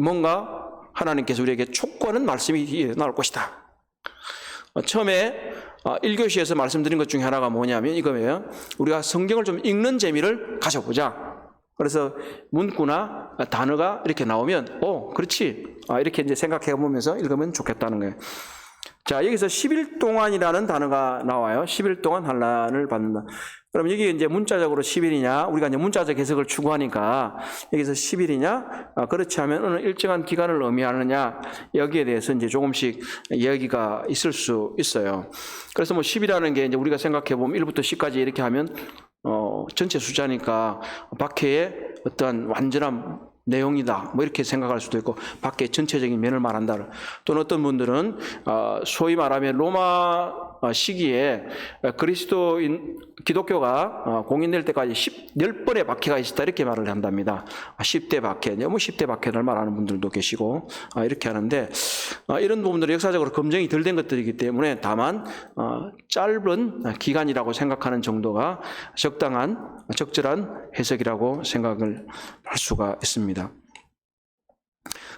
뭔가 하나님께서 우리에게 촉구하는 말씀이 나올 것이다. 처음에 1교시에서 말씀드린 것 중에 하나가 뭐냐면 이거예요. 우리가 성경을 좀 읽는 재미를 가져보자. 그래서 문구나 단어가 이렇게 나오면 그렇지 이렇게 이제 생각해 보면서 읽으면 좋겠다는 거예요. 자, 여기서 10일 동안이라는 단어가 나와요. 10일 동안 환난을 받는다. 그럼 여기 이제 문자적으로 10일이냐? 우리가 이제 문자적 해석을 추구하니까 여기서 10일이냐? 그렇지 하면 어느 일정한 기간을 의미하느냐? 여기에 대해서 이제 조금씩 이야기가 있을 수 있어요. 그래서 10이라는 게 이제 우리가 생각해 보면 1부터 10까지 이렇게 하면 전체 숫자니까 박해의 어떠한 완전한 내용이다 이렇게 생각할 수도 있고 밖에 전체적인 면을 말한다. 또는 어떤 분들은 소위 말하면 로마 시기에 그리스도인 기독교가 공인될 때까지 10번의 박해가 있었다 이렇게 말을 한답니다. 10대 박해, 10대 박해를 말하는 분들도 계시고 이렇게 하는데 이런 부분들이 역사적으로 검증이 덜 된 것들이기 때문에 다만 짧은 기간이라고 생각하는 정도가 적절한 해석이라고 생각을 할 수가 있습니다.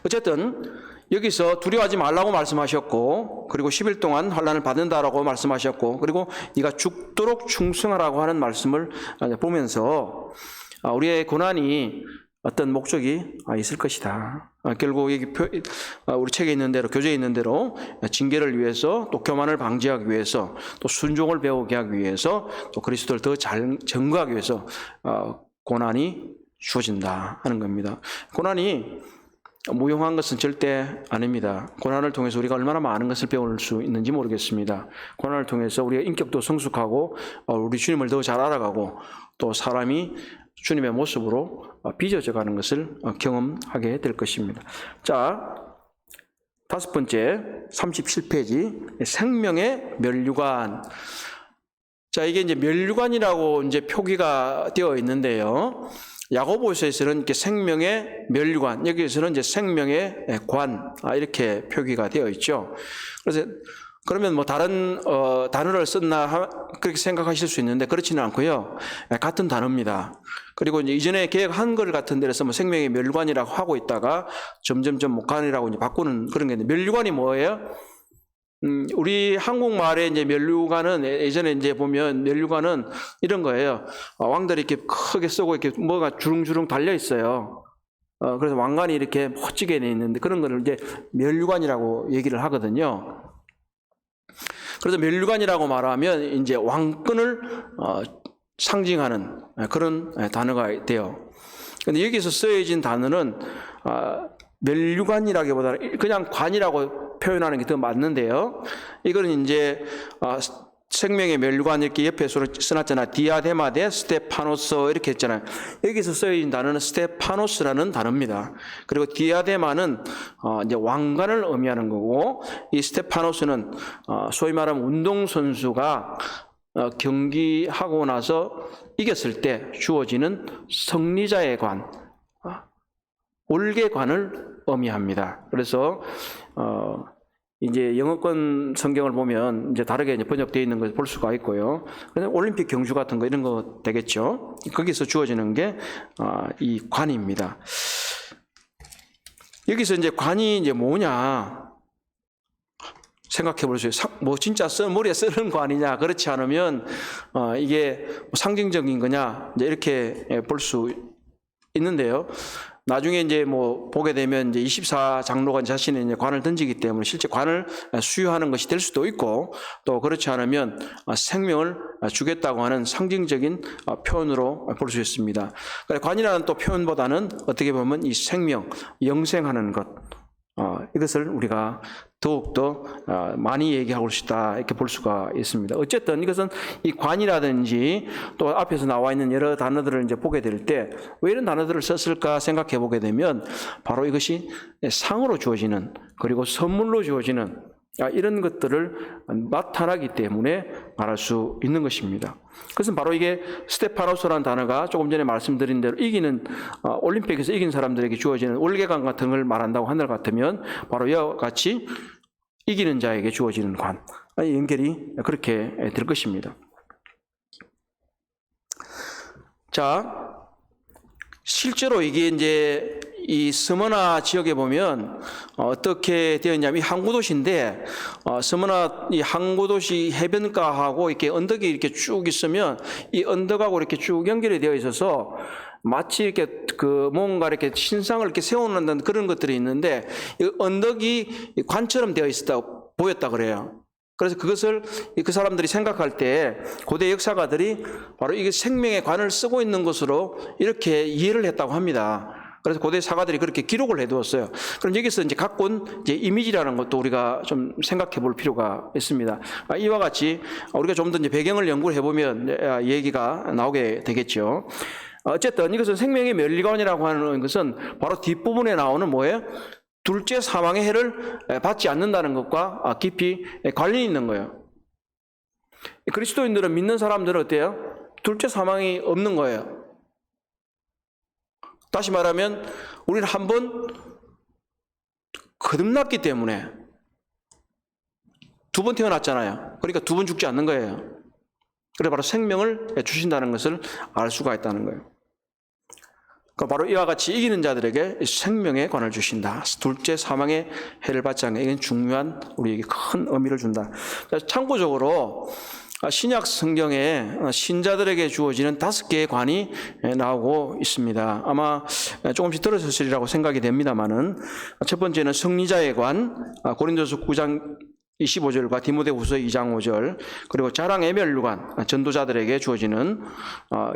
어쨌든 여기서 두려워하지 말라고 말씀하셨고 그리고 10일 동안 환난을 받는다라고 말씀하셨고 그리고 네가 죽도록 충성하라고 하는 말씀을 보면서 우리의 고난이 어떤 목적이 있을 것이다. 결국 여기 우리 책에 있는 대로 교재에 있는 대로 징계를 위해서 또 교만을 방지하기 위해서 또 순종을 배우게 하기 위해서 또 그리스도를 더 잘 증거하기 위해서 고난이 주어진다 하는 겁니다. 고난이 무용한 것은 절대 아닙니다. 고난을 통해서 우리가 얼마나 많은 것을 배울 수 있는지 모르겠습니다. 고난을 통해서 우리의 인격도 성숙하고 우리 주님을 더 잘 알아가고 또 사람이 주님의 모습으로 빚어져 가는 것을 경험하게 될 것입니다. 자, 5번째 37페이지 생명의 면류관. 자, 이게 이제 면류관이라고 이제 표기가 되어 있는데요. 야고보서에서는 이렇게 생명의 면류관, 여기에서는 이제 생명의 관 이렇게 표기가 되어 있죠. 그래서 그러면 다른 단어를 썼나 그렇게 생각하실 수 있는데 그렇지는 않고요. 같은 단어입니다. 그리고 이제 이전에 개혁한 걸 같은 데서 생명의 면류관이라고 하고 있다가 점점 관이라고 이제 바꾸는 그런 게 있는데 면류관이 뭐예요? 우리 한국말에 이제 면류관은 예전에 이제 보면 면류관은 이런 거예요. 왕들이 이렇게 크게 쓰고 이렇게 뭐가 주릉주릉 달려 있어요. 그래서 왕관이 이렇게 멋지게 돼 있는데 그런 거를 이제 면류관이라고 얘기를 하거든요. 그래서 면류관이라고 말하면 이제 왕권을 상징하는 그런 단어가 돼요. 근데 여기서 쓰여진 단어는 면류관이라기보다는 그냥 관이라고 표현하는 게 더 맞는데요. 이거는 이제 생명의 멸관 이렇게 옆에 써놨잖아요. 디아데마 데 스테파노스 이렇게 했잖아요. 여기서 쓰여진 단어는 스테파노스라는 단어입니다. 그리고 디아데마는 이제 왕관을 의미하는 거고, 이 스테파노스는 소위 말하면 운동선수가 경기하고 나서 이겼을 때 주어지는 승리자의 관, 올개관을 의미합니다. 그래서 이제 영어권 성경을 보면 이제 다르게 이제 번역되어 있는 걸 볼 수가 있고요. 그래서 올림픽 경주 같은 거 이런 거 되겠죠. 거기서 주어지는 게 이 관입니다. 여기서 이제 관이 이제 뭐냐 생각해 보세요. 뭐 진짜 머리에 쓰는 관이냐, 그렇지 않으면 이게 상징적인 거냐, 이제 이렇게 볼 수 있는데요. 나중에 이제 뭐 보게 되면 이제 24장로가 자신의 이제 관을 던지기 때문에 실제 관을 수여하는 것이 될 수도 있고, 또 그렇지 않으면 생명을 주겠다고 하는 상징적인 표현으로 볼 수 있습니다. 관이라는 또 표현보다는 어떻게 보면 이 생명, 영생하는 것, 이것을 우리가 더욱더 많이 얘기하고 싶다 이렇게 볼 수가 있습니다. 어쨌든 이것은 이 관이라든지 또 앞에서 나와 있는 여러 단어들을 이제 보게 될 때 왜 이런 단어들을 썼을까 생각해 보게 되면 바로 이것이 상으로 주어지는, 그리고 선물로 주어지는 이런 것들을 나타나기 때문에 말할 수 있는 것입니다. 그것은 바로 이게 스테파노스라는 단어가 조금 전에 말씀드린 대로 이기는 올림픽에서 이긴 사람들에게 주어지는 올개관 같은 걸 말한다고 하늘 같으면 바로 이와 같이 이기는 자에게 주어지는 관, 연결이 그렇게 될 것입니다. 자, 실제로 이게 이제 이 스머나 지역에 보면 어떻게 되어 있냐면 이 항구 도시인데, 스머나 이 항구 도시 해변가하고 이렇게 언덕이 이렇게 쭉 있으면 이 언덕하고 이렇게 쭉 연결이 되어 있어서 마치 이렇게 뭔가 이렇게 신상을 이렇게 세워놓는 그런 것들이 있는데, 이 언덕이 관처럼 되어 있었다고 보였다 그래요. 그래서 그것을 그 사람들이 생각할 때 고대 역사가들이 바로 이게 생명의 관을 쓰고 있는 것으로 이렇게 이해를 했다고 합니다. 그래서 고대 사가들이 그렇게 기록을 해두었어요. 그럼 여기서 이제 갖고 온 이제 이미지라는 것도 우리가 좀 생각해 볼 필요가 있습니다. 이와 같이 우리가 좀 더 이제 배경을 연구를 해보면 얘기가 나오게 되겠죠. 어쨌든 이것은 생명의 멸관이라고 하는 것은 바로 뒷부분에 나오는 뭐예요? 둘째 사망의 해를 받지 않는다는 것과 깊이 관련이 있는 거예요. 그리스도인들은, 믿는 사람들은 어때요? 둘째 사망이 없는 거예요. 다시 말하면 우리는 한 번 거듭났기 때문에 두 번 태어났잖아요. 그러니까 두 번 죽지 않는 거예요. 그래서 바로 생명을 주신다는 것을 알 수가 있다는 거예요. 바로 이와 같이 이기는 자들에게 생명의 관을 주신다. 둘째 사망의 해를 받지 않게, 이건 중요한 우리에게 큰 의미를 준다. 참고적으로 신약 성경에 신자들에게 주어지는 5개의 관이 나오고 있습니다. 아마 조금씩 들으셨으리라고 생각이 됩니다만은, 첫 번째는 승리자의 관, 고린도서 9장 25절과 디모데후서 2장 5절, 그리고 자랑의 멸관, 전도자들에게 주어지는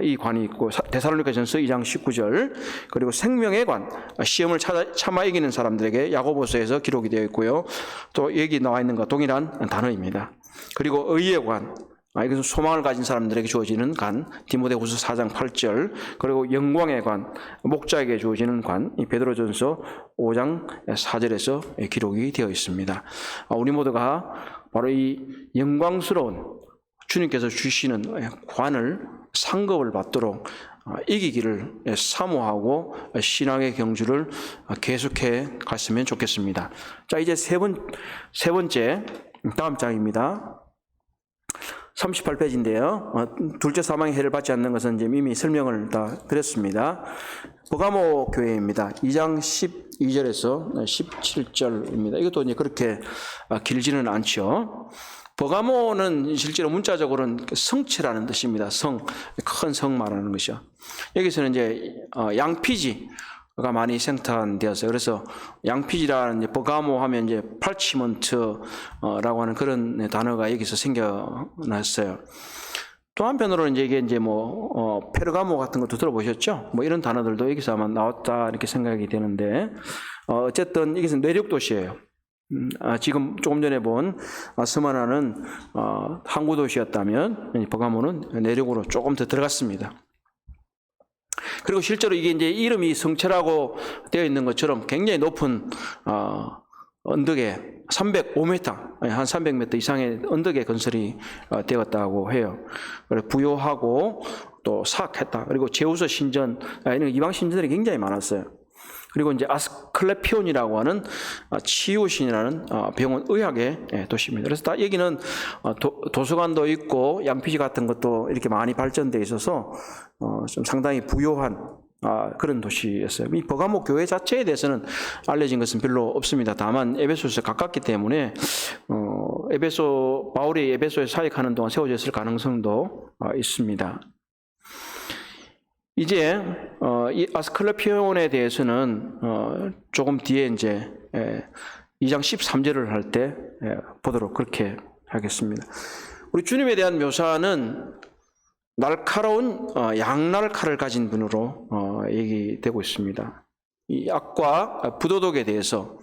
이 관이 있고, 데살로니가전서 2장 19절, 그리고 생명의 관, 시험을 참아 이기는 사람들에게 야고보서에서 기록이 되어 있고요. 또 여기 나와 있는 것과 동일한 단어입니다. 그리고 의의 관, 이것은 소망을 가진 사람들에게 주어지는 관, 디모데후서 4장 8절, 그리고 영광의 관, 목자에게 주어지는 관, 이 베드로전서 5장 4절에서 기록이 되어 있습니다. 우리 모두가 바로 이 영광스러운 주님께서 주시는 관을, 상급을 받도록 이기기를 사모하고 신앙의 경주를 계속해 갔으면 좋겠습니다. 자, 이제 세 번째, 다음 장입니다. 38페이지인데요. 둘째 사망의 해를 받지 않는 것은 이제 이미 설명을 다 드렸습니다. 버가모 교회입니다. 2장 12절에서 17절입니다. 이것도 이제 그렇게 길지는 않죠. 버가모는 실제로 문자적으로는 성체라는 뜻입니다. 큰 성 말하는 것이요. 여기서는 이제 양피지가 많이 생산되었어요. 그래서 양피지라는 이제 버가모 하면 이제 팔치먼트라고 하는 그런 단어가 여기서 생겨났어요. 또 한편으로는 이제 이게 이제 페르가모 같은 것도 들어보셨죠? 이런 단어들도 여기서 아마 나왔다 이렇게 생각이 되는데, 어쨌든 이것은 내륙 도시예요. 지금 조금 전에 본 스마나는 항구 도시였다면 버가모는 내륙으로 조금 더 들어갔습니다. 그리고 실제로 이게 이제 이름이 성체라고 되어 있는 것처럼 굉장히 높은 언덕에 305m, 한 300m 이상의 언덕에 건설이 되었다고 해요. 그래서 부요하고 또 사악했다. 그리고 제우스 신전, 이런 이방 신전들이 굉장히 많았어요. 그리고 이제 아스클레피온이라고 하는 치유신이라는 병원 의학의 도시입니다. 그래서 다 여기는 도서관도 있고 양피지 같은 것도 이렇게 많이 발전되어 있어서 좀 상당히 부요한 그런 도시였어요. 이 버가모 교회 자체에 대해서는 알려진 것은 별로 없습니다. 다만 에베소에서 가깝기 때문에 바울이 에베소에 사역하는 동안 세워졌을 가능성도 있습니다. 이제 이 아스클레피온에 대해서는 조금 뒤에 이제 2장 13절을 할 때 보도록 그렇게 하겠습니다. 우리 주님에 대한 묘사는 날카로운 양날 칼을 가진 분으로 얘기되고 있습니다. 이 악과 부도덕에 대해서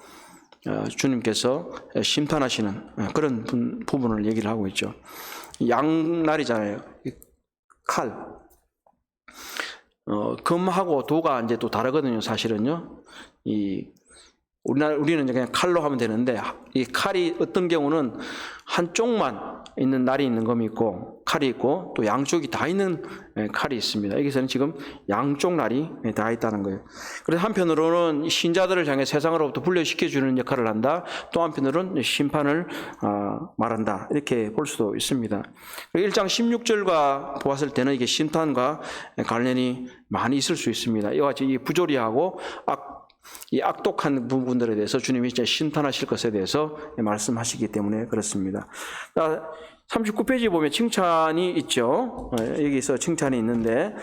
주님께서 심판하시는 그런 부분을 얘기를 하고 있죠. 양날이잖아요. 칼. 금하고 도가 이제 또 다르거든요, 사실은요. 우리는 그냥 칼로 하면 되는데, 이 칼이 어떤 경우는 한쪽만 있는 날이 있는 검이 있고, 칼이 있고, 또 양쪽이 다 있는 칼이 있습니다. 여기서는 지금 양쪽 날이 다 있다는 거예요. 그래서 한편으로는 신자들을 향해 세상으로부터 분리시켜주는 역할을 한다. 또 한편으로는 심판을 말한다. 이렇게 볼 수도 있습니다. 1장 16절과 보았을 때는 이게 심판과 관련이 많이 있을 수 있습니다. 이와 같이 이 부조리하고 이 악독한 부분들에 대해서 주님이 이제 심판하실 것에 대해서 말씀하시기 때문에 그렇습니다. 39페이지 보면 칭찬이 있죠. 여기서 칭찬이 있는데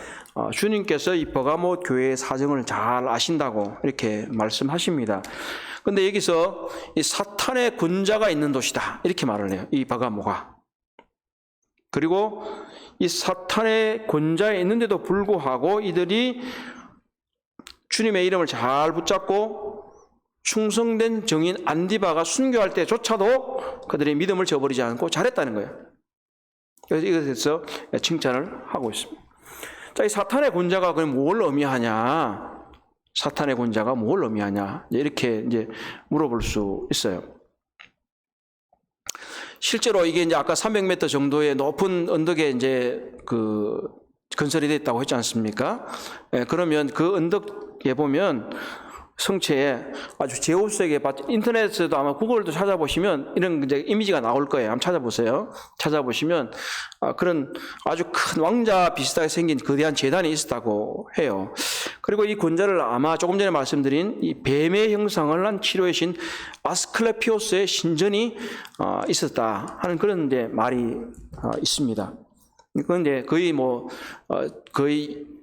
주님께서 이 버가모 교회의 사정을 잘 아신다고 이렇게 말씀하십니다. 그런데 여기서 이 사탄의 군자가 있는 도시다 이렇게 말을 해요. 이 버가모가. 그리고 이 사탄의 군자에 있는데도 불구하고 이들이 주님의 이름을 잘 붙잡고 충성된 정인 안디바가 순교할 때조차도 그들의 믿음을 저버리지 않고 잘했다는 거예요. 그래서 이것에 대해서 칭찬을 하고 있습니다. 자, 이 사탄의 군자가 그럼 뭘 의미하냐? 사탄의 군자가 뭘 의미하냐? 이렇게 이제 물어볼 수 있어요. 실제로 이게 이제 아까 300m 정도의 높은 언덕에 이제 건설이 됐다고 했지 않습니까? 그러면 그 언덕에 보면 성체에 아주 제우스에게 인터넷에도 아마 구글도 찾아보시면 이런 이제 이미지가 나올 거예요. 한번 찾아보세요. 찾아보시면 그런 아주 큰 왕자 비슷하게 생긴 거대한 제단이 있었다고 해요. 그리고 이 군자를 아마 조금 전에 말씀드린 이 뱀의 형상을 한 치료의 신 아스클레피오스의 신전이 있었다 하는 그런 이제 말이 있습니다. 그런데 거의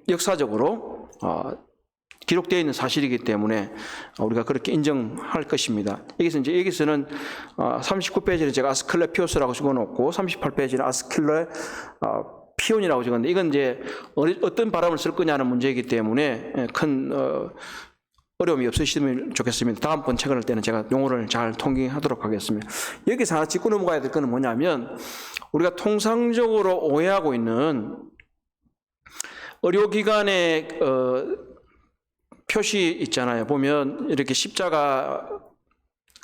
역사적으로 기록되어 있는 사실이기 때문에 우리가 그렇게 인정할 것입니다. 여기서는 39페이지는 제가 아스클레피오스라고 적어놓고 38페이지는 아스클레피온이라고 적었는데 이건 이제 어떤 발음을 쓸 거냐는 문제이기 때문에 큰 어려움이 없으시면 좋겠습니다. 다음번 책을 할 때는 제가 용어를 잘 통일하도록 하겠습니다. 여기서 하나 짚고 넘어가야 될 것은 뭐냐면 우리가 통상적으로 오해하고 있는 의료기관의 표시 있잖아요. 보면 이렇게 십자가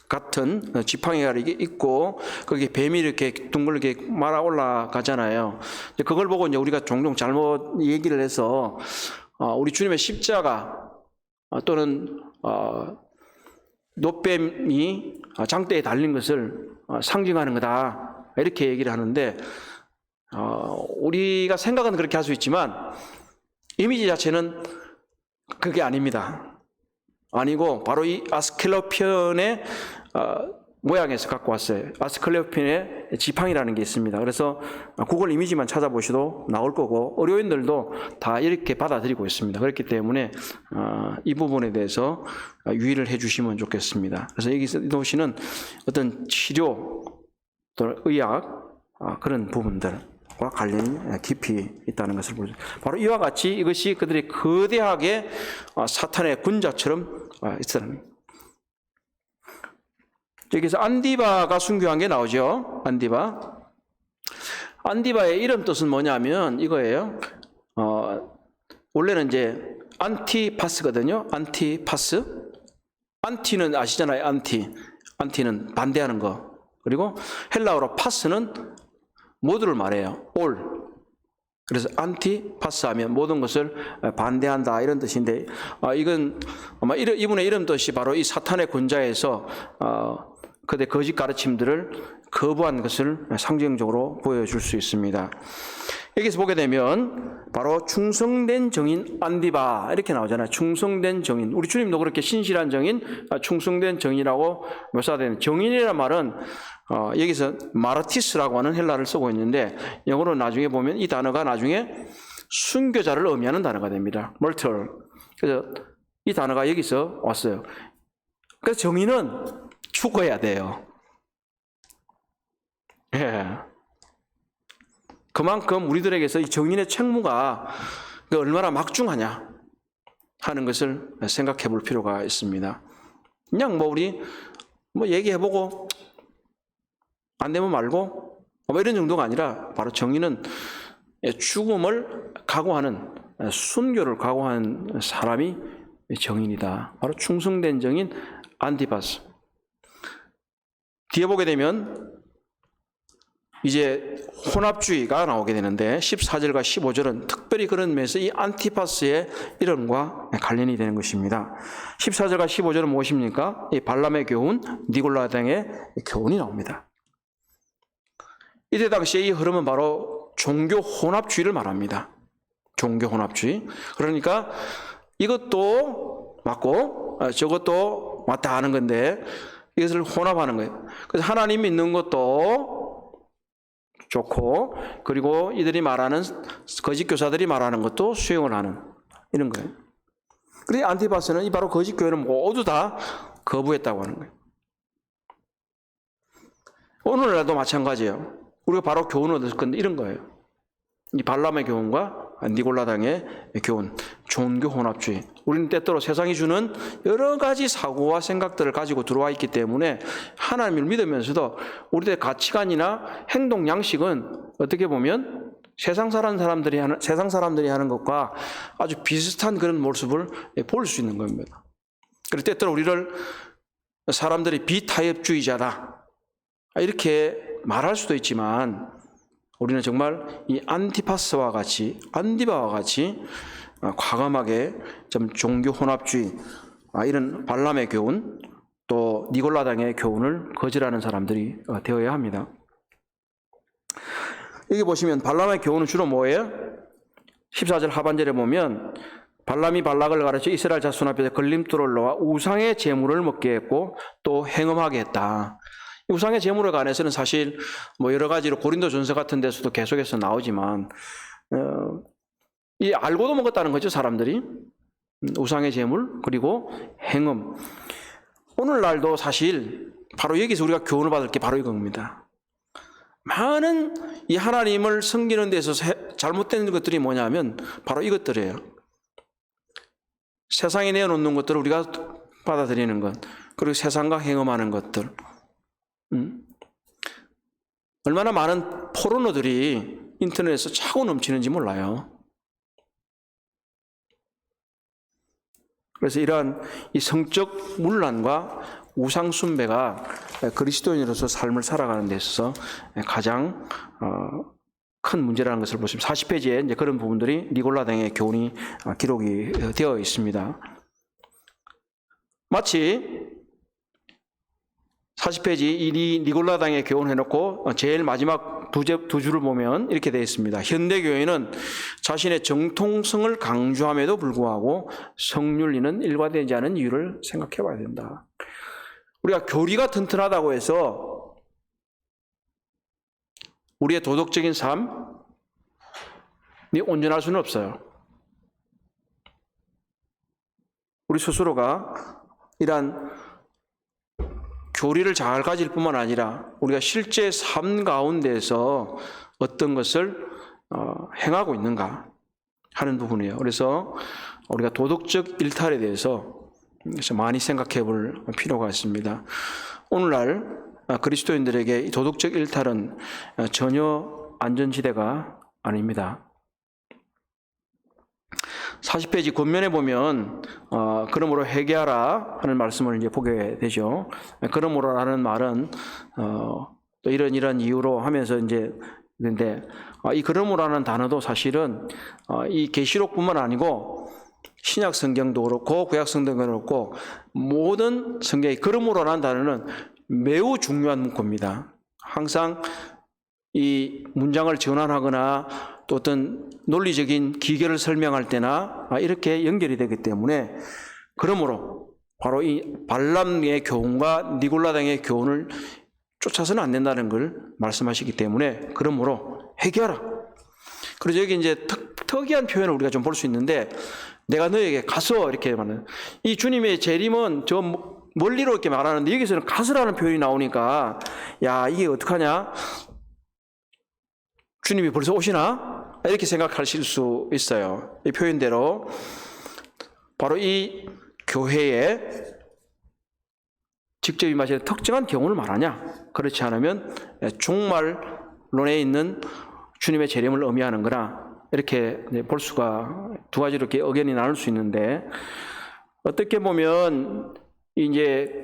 같은 지팡이가 이렇게 있고 거기에 뱀이 이렇게 둥글게 말아 올라가잖아요. 그걸 보고 이제 우리가 종종 잘못 얘기를 해서 우리 주님의 십자가 또는 놋뱀이 장대에 달린 것을 상징하는 거다 이렇게 얘기를 하는데 우리가 생각은 그렇게 할 수 있지만 이미지 자체는 그게 아닙니다. 아니고 바로 이 아스클레피온의 모양에서 갖고 왔어요. 아스클레피온의 지팡이라는 게 있습니다. 그래서 구글 이미지만 찾아보셔도 나올 거고 의료인들도 다 이렇게 받아들이고 있습니다. 그렇기 때문에 이 부분에 대해서 유의를 해주시면 좋겠습니다. 그래서 여기서 이 도시는 어떤 치료 또는 의학 그런 부분들과 관련이 깊이 있다는 것을 보죠. 바로 이와 같이 이것이 그들이 거대하게 사탄의 군자처럼 있었습니다. 여기서 안디바가 순교한 게 나오죠. 안디바. 안디바의 이름 뜻은 뭐냐면 이거예요. 원래는 이제 안티파스거든요. 안티파스. 안티는 아시잖아요. 안티는 반대하는 거. 그리고 헬라어로 파스는 모두를 말해요. 올. 그래서 안티파스 하면 모든 것을 반대한다 이런 뜻인데, 이건 아마 이분의 이름 뜻이 바로 이 사탄의 권좌에서 그들의 거짓 가르침들을 거부한 것을 상징적으로 보여줄 수 있습니다. 여기서 보게 되면 바로 충성된 정인 안디바 이렇게 나오잖아요. 충성된 정인. 우리 주님도 그렇게 신실한 정인, 충성된 정인이라고 묘사되는 정인이라는 말은 여기서 마르티스라고 하는 헬라를 쓰고 있는데, 영어로 나중에 보면 이 단어가 나중에 순교자를 의미하는 단어가 됩니다. martyr. 그래서 이 단어가 여기서 왔어요. 그래서 정인은 죽어야 돼요. 예. 그만큼 우리들에게서 이 정인의 책무가 얼마나 막중하냐 하는 것을 생각해 볼 필요가 있습니다. 그냥 우리 얘기해보고 안 되면 말고 이런 정도가 아니라, 바로 정인은 죽음을 각오하는, 순교를 각오하는 사람이 정인이다. 바로 충성된 정인 안티파스. 뒤에 보게 되면 이제 혼합주의가 나오게 되는데, 14절과 15절은 특별히 그런 면에서 이 안티파스의 이름과 관련이 되는 것입니다. 14절과 15절은 무엇입니까? 이 발람의 교훈, 니골라 등의 교훈이 나옵니다. 이때 당시에 이 흐름은 바로 종교 혼합주의를 말합니다. 종교 혼합주의. 그러니까 이것도 맞고 저것도 맞다 하는 건데, 이것을 혼합하는 거예요. 그래서 하나님 믿는 것도 좋고, 그리고 이들이 말하는 거짓 교사들이 말하는 것도 수용을 하는 이런 거예요. 그런데 안티파스는 이 바로 거짓 교회는 모두 다 거부했다고 하는 거예요. 오늘날도 마찬가지예요. 우리가 바로 교훈을 얻을 건데 이런 거예요. 이 발람의 교훈과 니골라당의 교훈, 종교 혼합주의. 우리는 때때로 세상이 주는 여러 가지 사고와 생각들을 가지고 들어와 있기 때문에 하나님을 믿으면서도 우리의 가치관이나 행동 양식은 어떻게 보면 세상 사람들이 하는 것과 아주 비슷한 그런 모습을 볼 수 있는 겁니다. 그래서 때때로 우리를 사람들이 비타협주의자다 이렇게 말할 수도 있지만, 우리는 정말 이 안티파스와 같이, 안디바와 같이 과감하게 좀 종교 혼합주의, 이런 발람의 교훈, 또 니골라당의 교훈을 거절하는 사람들이 되어야 합니다. 여기 보시면 발람의 교훈은 주로 뭐예요? 14절 하반절에 보면 발람이 발락을 가르쳐 이스라엘 자손 앞에서 걸림돌을 놓아 우상의 제물을 먹게 했고 또 행음하게 했다. 우상의 제물에 관해서는 사실 여러 가지로 고린도전서 같은 데서도 계속해서 나오지만, 이 알고도 먹었다는 거죠, 사람들이. 우상의 제물, 그리고 행음. 오늘날도 사실 바로 여기서 우리가 교훈을 받을 게 바로 이겁니다. 많은 이 하나님을 섬기는 데서 잘못된 것들이 뭐냐면 바로 이것들이에요. 세상에 내어놓는 것들을 우리가 받아들이는 것, 그리고 세상과 행음하는 것들. 얼마나 많은 포르노들이 인터넷에서 차고 넘치는지 몰라요. 그래서 이러한 이 성적 문란과 우상 숭배가 그리스도인으로서 삶을 살아가는 데 있어서 가장 큰 문제라는 것을 보시면 40페이지에 이제 그런 부분들이 니골라 등의 교훈이 기록이 되어 있습니다. 마치 40페이지 이 니골라당의 교훈을 해놓고 제일 마지막 두 줄을 보면 이렇게 되어 있습니다. 현대교회는 자신의 정통성을 강조함에도 불구하고 성윤리는 일관되지 않은 이유를 생각해 봐야 된다. 우리가 교리가 튼튼하다고 해서 우리의 도덕적인 삶이 온전할 수는 없어요. 우리 스스로가 이러한 교리를 잘 가질 뿐만 아니라 우리가 실제 삶 가운데서 어떤 것을 행하고 있는가 하는 부분이에요. 그래서 우리가 도덕적 일탈에 대해서 그래서 많이 생각해 볼 필요가 있습니다. 오늘날 그리스도인들에게 이 도덕적 일탈은 전혀 안전지대가 아닙니다. 40페이지 겉면에 보면 그러므로 회개하라 하는 말씀을 이제 보게 되죠. 그러므로라는 말은 또 이런 이유로 하면서 이제 근데 이 그러므로라는 단어도 사실은 이 계시록뿐만 아니고 신약 성경도 그렇고 구약 성경도 그렇고 모든 성경의 그러므로라는 단어는 매우 중요한 문구입니다. 항상 이 문장을 전환하거나 또 어떤 논리적인 기계를 설명할 때나 이렇게 연결이 되기 때문에 그러므로 바로 이 발람의 교훈과 니골라당의 교훈을 쫓아서는 안 된다는 걸 말씀하시기 때문에 그러므로 회개하라. 그래서 여기 이제 특이한 표현을 우리가 좀 볼 수 있는데 내가 너에게 가서 이렇게 말하는 이 주님의 재림은 저 멀리로 이렇게 말하는데 여기서는 가서라는 표현이 나오니까 야 이게 어떡하냐? 주님이 벌써 오시나? 이렇게 생각하실 수 있어요. 이 표현대로 바로 이 교회에 직접 임하시는 특정한 경우를 말하냐? 그렇지 않으면 종말론에 있는 주님의 재림을 의미하는 거나 이렇게 볼 수가 두 가지로 이렇게 의견이 나눌 수 있는데 어떻게 보면 이제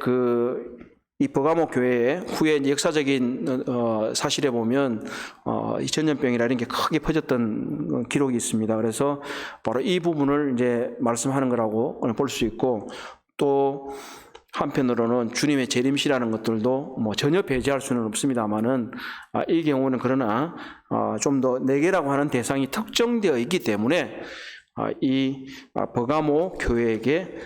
이 버가모 교회의 후에 역사적인 사실에 보면 이 전염병이라는 게 크게 퍼졌던 기록이 있습니다. 그래서 바로 이 부분을 이제 말씀하는 거라고 볼 수 있고 또 한편으로는 주님의 재림시라는 것들도 뭐 전혀 배제할 수는 없습니다만은 이 경우는 그러나 좀 더 내게라고 하는 대상이 특정되어 있기 때문에 이 버가모 교회에게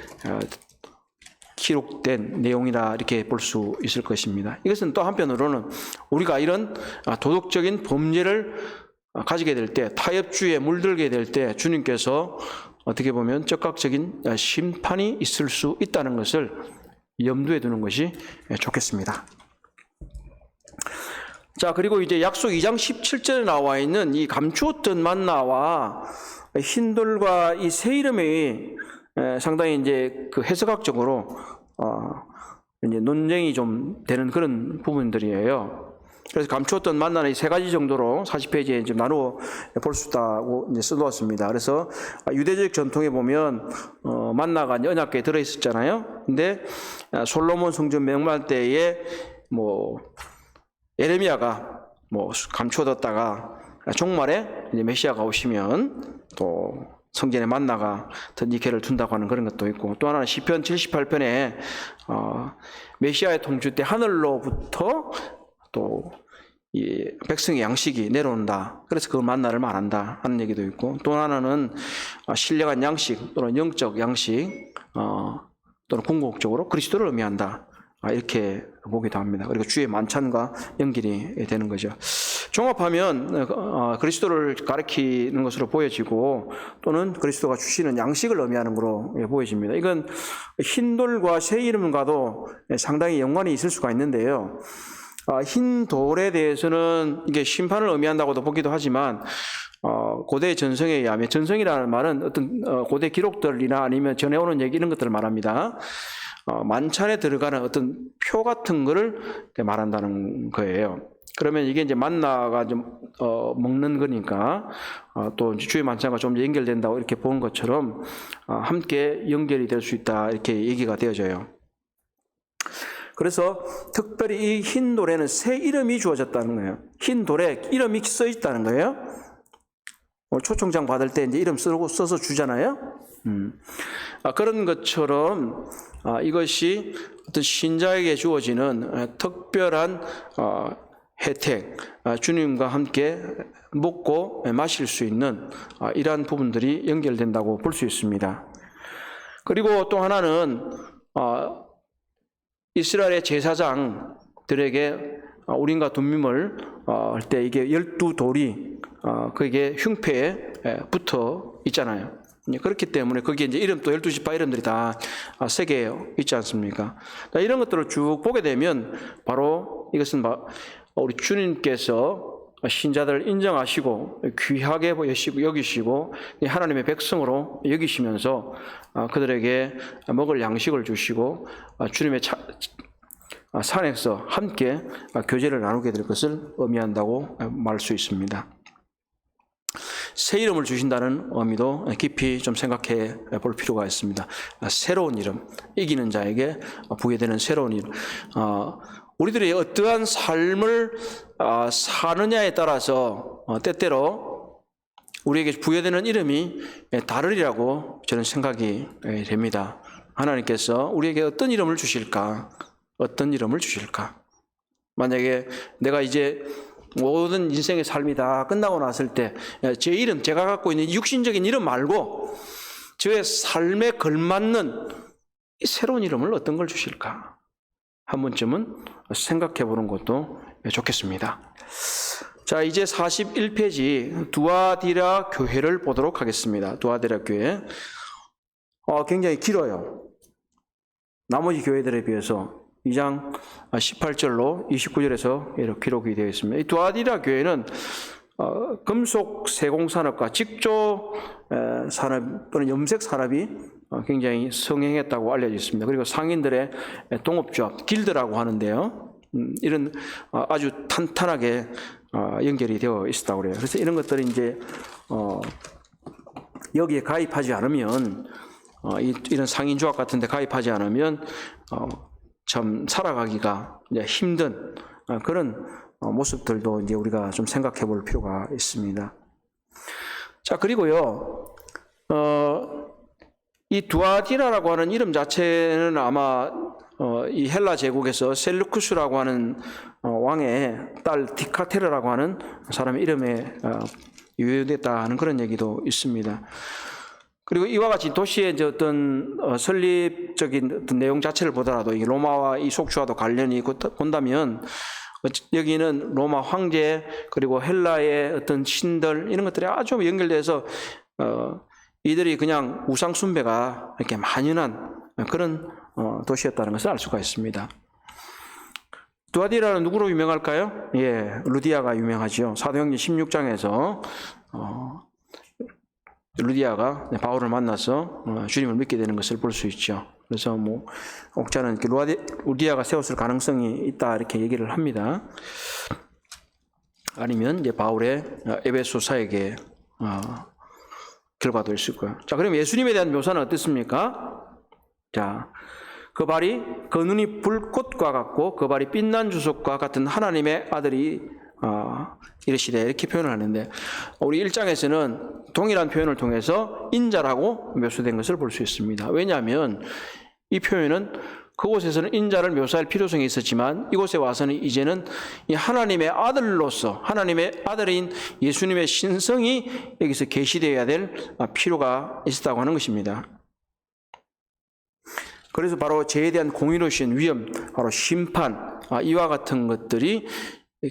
기록된 내용이라 이렇게 볼 수 있을 것입니다. 이것은 또 한편으로는 우리가 이런 도덕적인 범죄를 가지게 될 때, 타협주의에 물들게 될 때 주님께서 어떻게 보면 적극적인 심판이 있을 수 있다는 것을 염두에 두는 것이 좋겠습니다. 자, 그리고 이제 약속 2장 17절에 나와 있는 이 감추었던 만나와 흰돌과 이 새 이름이 상당히 이제 그 해석학적으로 이제 논쟁이 좀 되는 그런 부분들이에요. 그래서 감추었던 만나는 세 가지 정도로 40페이지에 좀 나누어 볼 수 있다고 이제 써놓았습니다. 그래서 유대적 전통에 보면 만나가 이제 언약궤에 들어 있었잖아요. 근데 솔로몬 성전 명말 때에 뭐 예레미야가 뭐 감추어뒀다가 종말에 이제 메시아가 오시면 또 성전에 만나가 던지개를 둔다고 하는 그런 것도 있고 또 하나는 시편 78편에 메시아의 통치 때 하늘로부터 또 이 백성의 양식이 내려온다. 그래서 그 만나를 말한다 하는 얘기도 있고 또 하나는 신령한 양식 또는 영적 양식 또는 궁극적으로 그리스도를 의미한다. 이렇게 보기도 합니다. 그리고 주의 만찬과 연결이 되는 거죠. 종합하면 그리스도를 가리키는 것으로 보여지고 또는 그리스도가 주시는 양식을 의미하는 것으로 보여집니다. 이건 흰돌과 새 이름과도 상당히 연관이 있을 수가 있는데요. 흰 돌에 대해서는 이게 심판을 의미한다고도 보기도 하지만 고대 전성에 의하면 전성이라는 말은 어떤 고대 기록들이나 아니면 전해오는 얘기 이런 것들을 말합니다. 만찬에 들어가는 어떤 표 같은 거를 말한다는 거예요. 그러면 이게 이제 만나가 좀 먹는 거니까 또 주의 만찬과 좀 연결된다고 이렇게 본 것처럼 함께 연결이 될 수 있다 이렇게 얘기가 되어져요. 그래서 특별히 이 흰 돌에는 새 이름이 주어졌다는 거예요. 흰 돌에 이름이 써 있다는 거예요. 오늘 초청장 받을 때 이제 이름 써서 주잖아요. 그런 것처럼 이것이 어떤 신자에게 주어지는 특별한 혜택, 주님과 함께 먹고 마실 수 있는 이러한 부분들이 연결된다고 볼 수 있습니다. 그리고 또 하나는 이스라엘의 제사장들에게 우림과 둠밈을 할 때 이게 12돌이 그게 흉패에 붙어 있잖아요. 그렇기 때문에 거기에 이제 이름 또 12지파 이름들이 다 새겨 있지 않습니까? 이런 것들을 쭉 보게 되면 바로 이것은 우리 주님께서 신자들을 인정하시고 귀하게 여기시고 하나님의 백성으로 여기시면서 그들에게 먹을 양식을 주시고 주님의 산에서 함께 교제를 나누게 될 것을 의미한다고 말할 수 있습니다. 새 이름을 주신다는 의미도 깊이 좀 생각해 볼 필요가 있습니다. 새로운 이름, 이기는 자에게 부여되는 새로운 이름. 우리들이 어떠한 삶을 사느냐에 따라서 때때로 우리에게 부여되는 이름이 다르리라고 저는 생각이 됩니다. 하나님께서 우리에게 어떤 이름을 주실까? 어떤 이름을 주실까? 만약에 내가 이제 모든 인생의 삶이 다 끝나고 났을 때 제 이름, 제가 갖고 있는 육신적인 이름 말고 저의 삶에 걸맞는 새로운 이름을 어떤 걸 주실까? 한 번쯤은 생각해 보는 것도 좋겠습니다. 자, 이제 41페이지 두아디라 교회를 보도록 하겠습니다. 두아디라 교회. 굉장히 길어요. 나머지 교회들에 비해서 2장 18절로 29절에서 이렇게 기록이 되어 있습니다. 이 두아디라 교회는 금속 세공산업과 직조 산업 또는 염색 산업이 굉장히 성행했다고 알려져 있습니다. 그리고 상인들의 동업조합, 길드라고 하는데요. 이런 아주 탄탄하게 연결이 되어 있었다고 그래요. 그래서 이런 것들이 이제 여기에 가입하지 않으면 이런 상인조합 같은 데 가입하지 않으면 참 살아가기가 이제 힘든 그런 모습들도 이제 우리가 좀 생각해 볼 필요가 있습니다. 자, 그리고요, 이 두아디라라고 하는 이름 자체는 아마 이 헬라 제국에서 셀루쿠스라고 하는 왕의 딸 디카테르라고 하는 사람의 이름에 유효됐다는 그런 얘기도 있습니다. 그리고 이와 같이 도시의 어떤 설립적인 어떤 내용 자체를 보더라도 이 로마와 이 속주와도 관련이 본다면 여기는 로마 황제 그리고 헬라의 어떤 신들 이런 것들이 아주 연결돼서 이들이 그냥 우상 숭배가 이렇게 만연한 그런 도시였다는 것을 알 수가 있습니다. 두아디라는 누구로 유명할까요? 예, 루디아가 유명하죠. 사도행전 16장에서 루디아가 바울을 만나서 주님을 믿게 되는 것을 볼 수 있죠. 그래서 옥자는 루디아가 세웠을 가능성이 있다 이렇게 얘기를 합니다. 아니면 이제 바울의 에베소 사역의 결과도 있을 거예요. 자, 그럼 예수님에 대한 묘사는 어떻습니까? 자, 그 발이 그 눈이 불꽃과 같고 그 발이 빛난 주석과 같은 하나님의 아들이 이르시되 이렇게 표현을 하는데 우리 1장에서는 동일한 표현을 통해서 인자라고 묘사된 것을 볼 수 있습니다. 왜냐하면 이 표현은 그곳에서는 인자를 묘사할 필요성이 있었지만 이곳에 와서는 이제는 이 하나님의 아들로서 하나님의 아들인 예수님의 신성이 여기서 계시되어야 될 필요가 있었다고 하는 것입니다. 그래서 바로 죄에 대한 공의로우신 위엄, 바로 심판, 이와 같은 것들이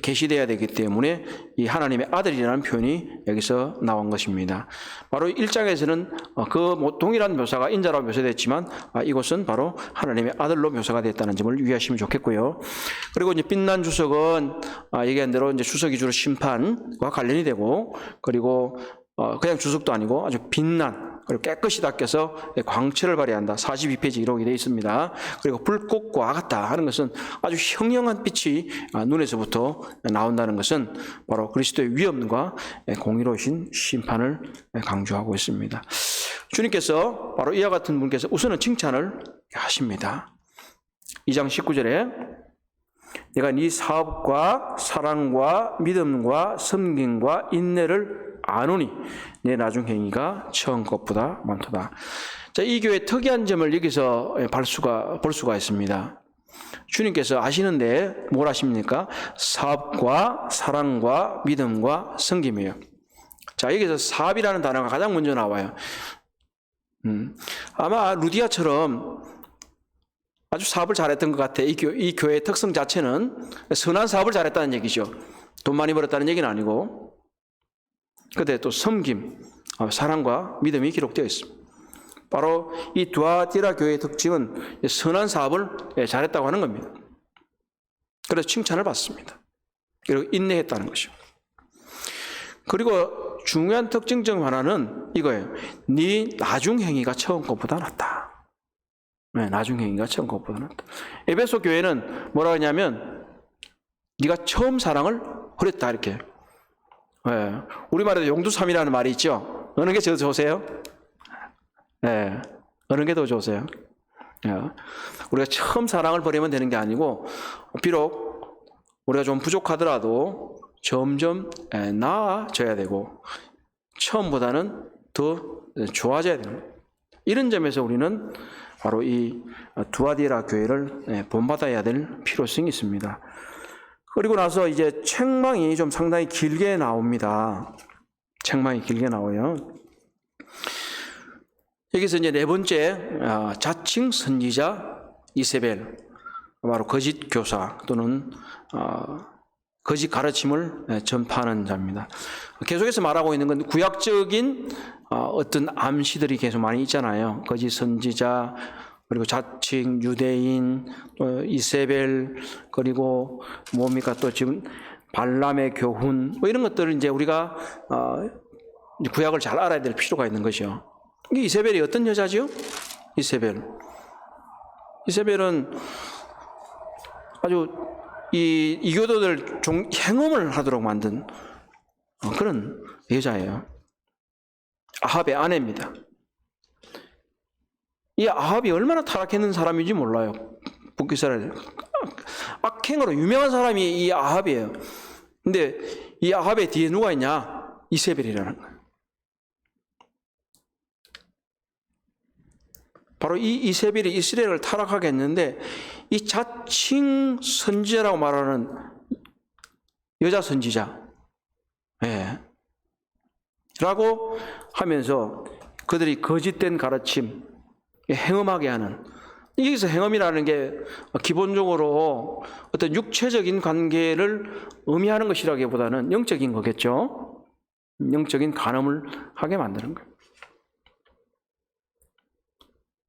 계시되어야 되기 때문에 이 하나님의 아들이라는 표현이 여기서 나온 것입니다. 바로 1장에서는 그 동일한 묘사가 인자라고 묘사됐지만 이곳은 바로 하나님의 아들로 묘사가 됐다는 점을 유의하시면 좋겠고요. 그리고 이제 빛난 주석은 얘기한 대로 이제 주석이 주로 심판과 관련이 되고 그리고 그냥 주석도 아니고 아주 빛난 그리고 깨끗이 닦여서 광채를 발휘한다. 42페이지 기록이 되어 있습니다. 그리고 불꽃과 같다 하는 것은 아주 형형한 빛이 눈에서부터 나온다는 것은 바로 그리스도의 위엄과 공의로우신 심판을 강조하고 있습니다. 주님께서 바로 이와 같은 분께서 우선은 칭찬을 하십니다. 2장 19절에 내가 네 사업과 사랑과 믿음과 섬김과 인내를 아노니 내 나중 행위가 처음 것보다 많도다. 자, 이 교회의 특이한 점을 여기서 볼 수가 있습니다. 주님께서 아시는데 뭘 아십니까? 사업과 사랑과 믿음과 섬김이에요. 자, 여기서 사업이라는 단어가 가장 먼저 나와요. 아마 루디아처럼 아주 사업을 잘했던 것 같아. 이 교회의 특성 자체는 선한 사업을 잘했다는 얘기죠. 돈 많이 벌었다는 얘기는 아니고. 그때 또 섬김, 사랑과 믿음이 기록되어 있습니다. 바로 이 두아디라 교회의 특징은 선한 사업을 잘했다고 하는 겁니다. 그래서 칭찬을 받습니다. 그리고 인내했다는 것이죠. 그리고 중요한 특징 중 하나는 이거예요. 네 나중 행위가 처음 것보다 낫다. 네, 나중 행위가 처음 것보다 낫다. 에베소 교회는 뭐라 하냐면 네가 처음 사랑을 버렸다 이렇게. 네, 우리말에도 용두삼이라는 말이 있죠. 어느 게 더 좋으세요? 네, 어느 게 더 좋으세요? 네, 우리가 처음 사랑을 버리면 되는 게 아니고 비록 우리가 좀 부족하더라도 점점 나아져야 되고 처음보다는 더 좋아져야 됩니다. 이런 점에서 우리는 바로 이 두아디라 교회를 본받아야 될 필요성이 있습니다. 그리고 나서 이제 책망이 좀 상당히 길게 나옵니다. 책망이 길게 나와요. 여기서 이제 네 번째 자칭 선지자 이세벨, 바로 거짓 교사 또는 거짓 가르침을 전파하는 자입니다. 계속해서 말하고 있는 건 구약적인 어떤 암시들이 계속 많이 있잖아요. 거짓 선지자, 그리고 자칭 유대인, 또 이세벨, 그리고 뭡니까 또 지금 발람의 교훈, 뭐 이런 것들을 이제 우리가 구약을 잘 알아야 될 필요가 있는 것이요. 이 이세벨이 어떤 여자죠? 이세벨은 아주 이 이교도들 행음을 하도록 만든 그런 여자예요. 아합의 아내입니다. 이 아합이 얼마나 타락했는 사람인지 몰라요. 북이스라엘 악행으로 유명한 사람이 이 아합이에요. 근데 이 아합의 뒤에 누가 있냐? 이세벨이라는 거예요. 바로 이 이세벨이 이스라엘을 타락하게 했는데 이 자칭 선지자라고 말하는 여자 선지자 라고 하면서 그들이 거짓된 가르침, 행음하게 하는, 여기서 행음이라는 게 기본적으로 어떤 육체적인 관계를 의미하는 것이라기보다는 영적인 거겠죠. 영적인 간음을 하게 만드는 거예요.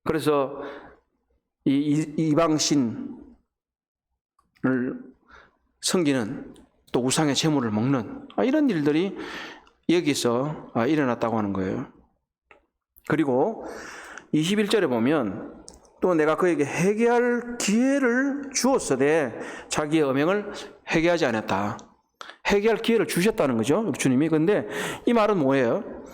그래서 이 이방신을 섬기는, 또 우상의 제물을 먹는 이런 일들이 여기서 일어났다고 하는 거예요. 그리고 21절에 보면 또 내가 그에게 회개할 기회를 주었으되 자기의 음행을 회개하지 않았다. 회개할 기회를 주셨다는 거죠, 주님이. 그런데 이 말은 뭐예요?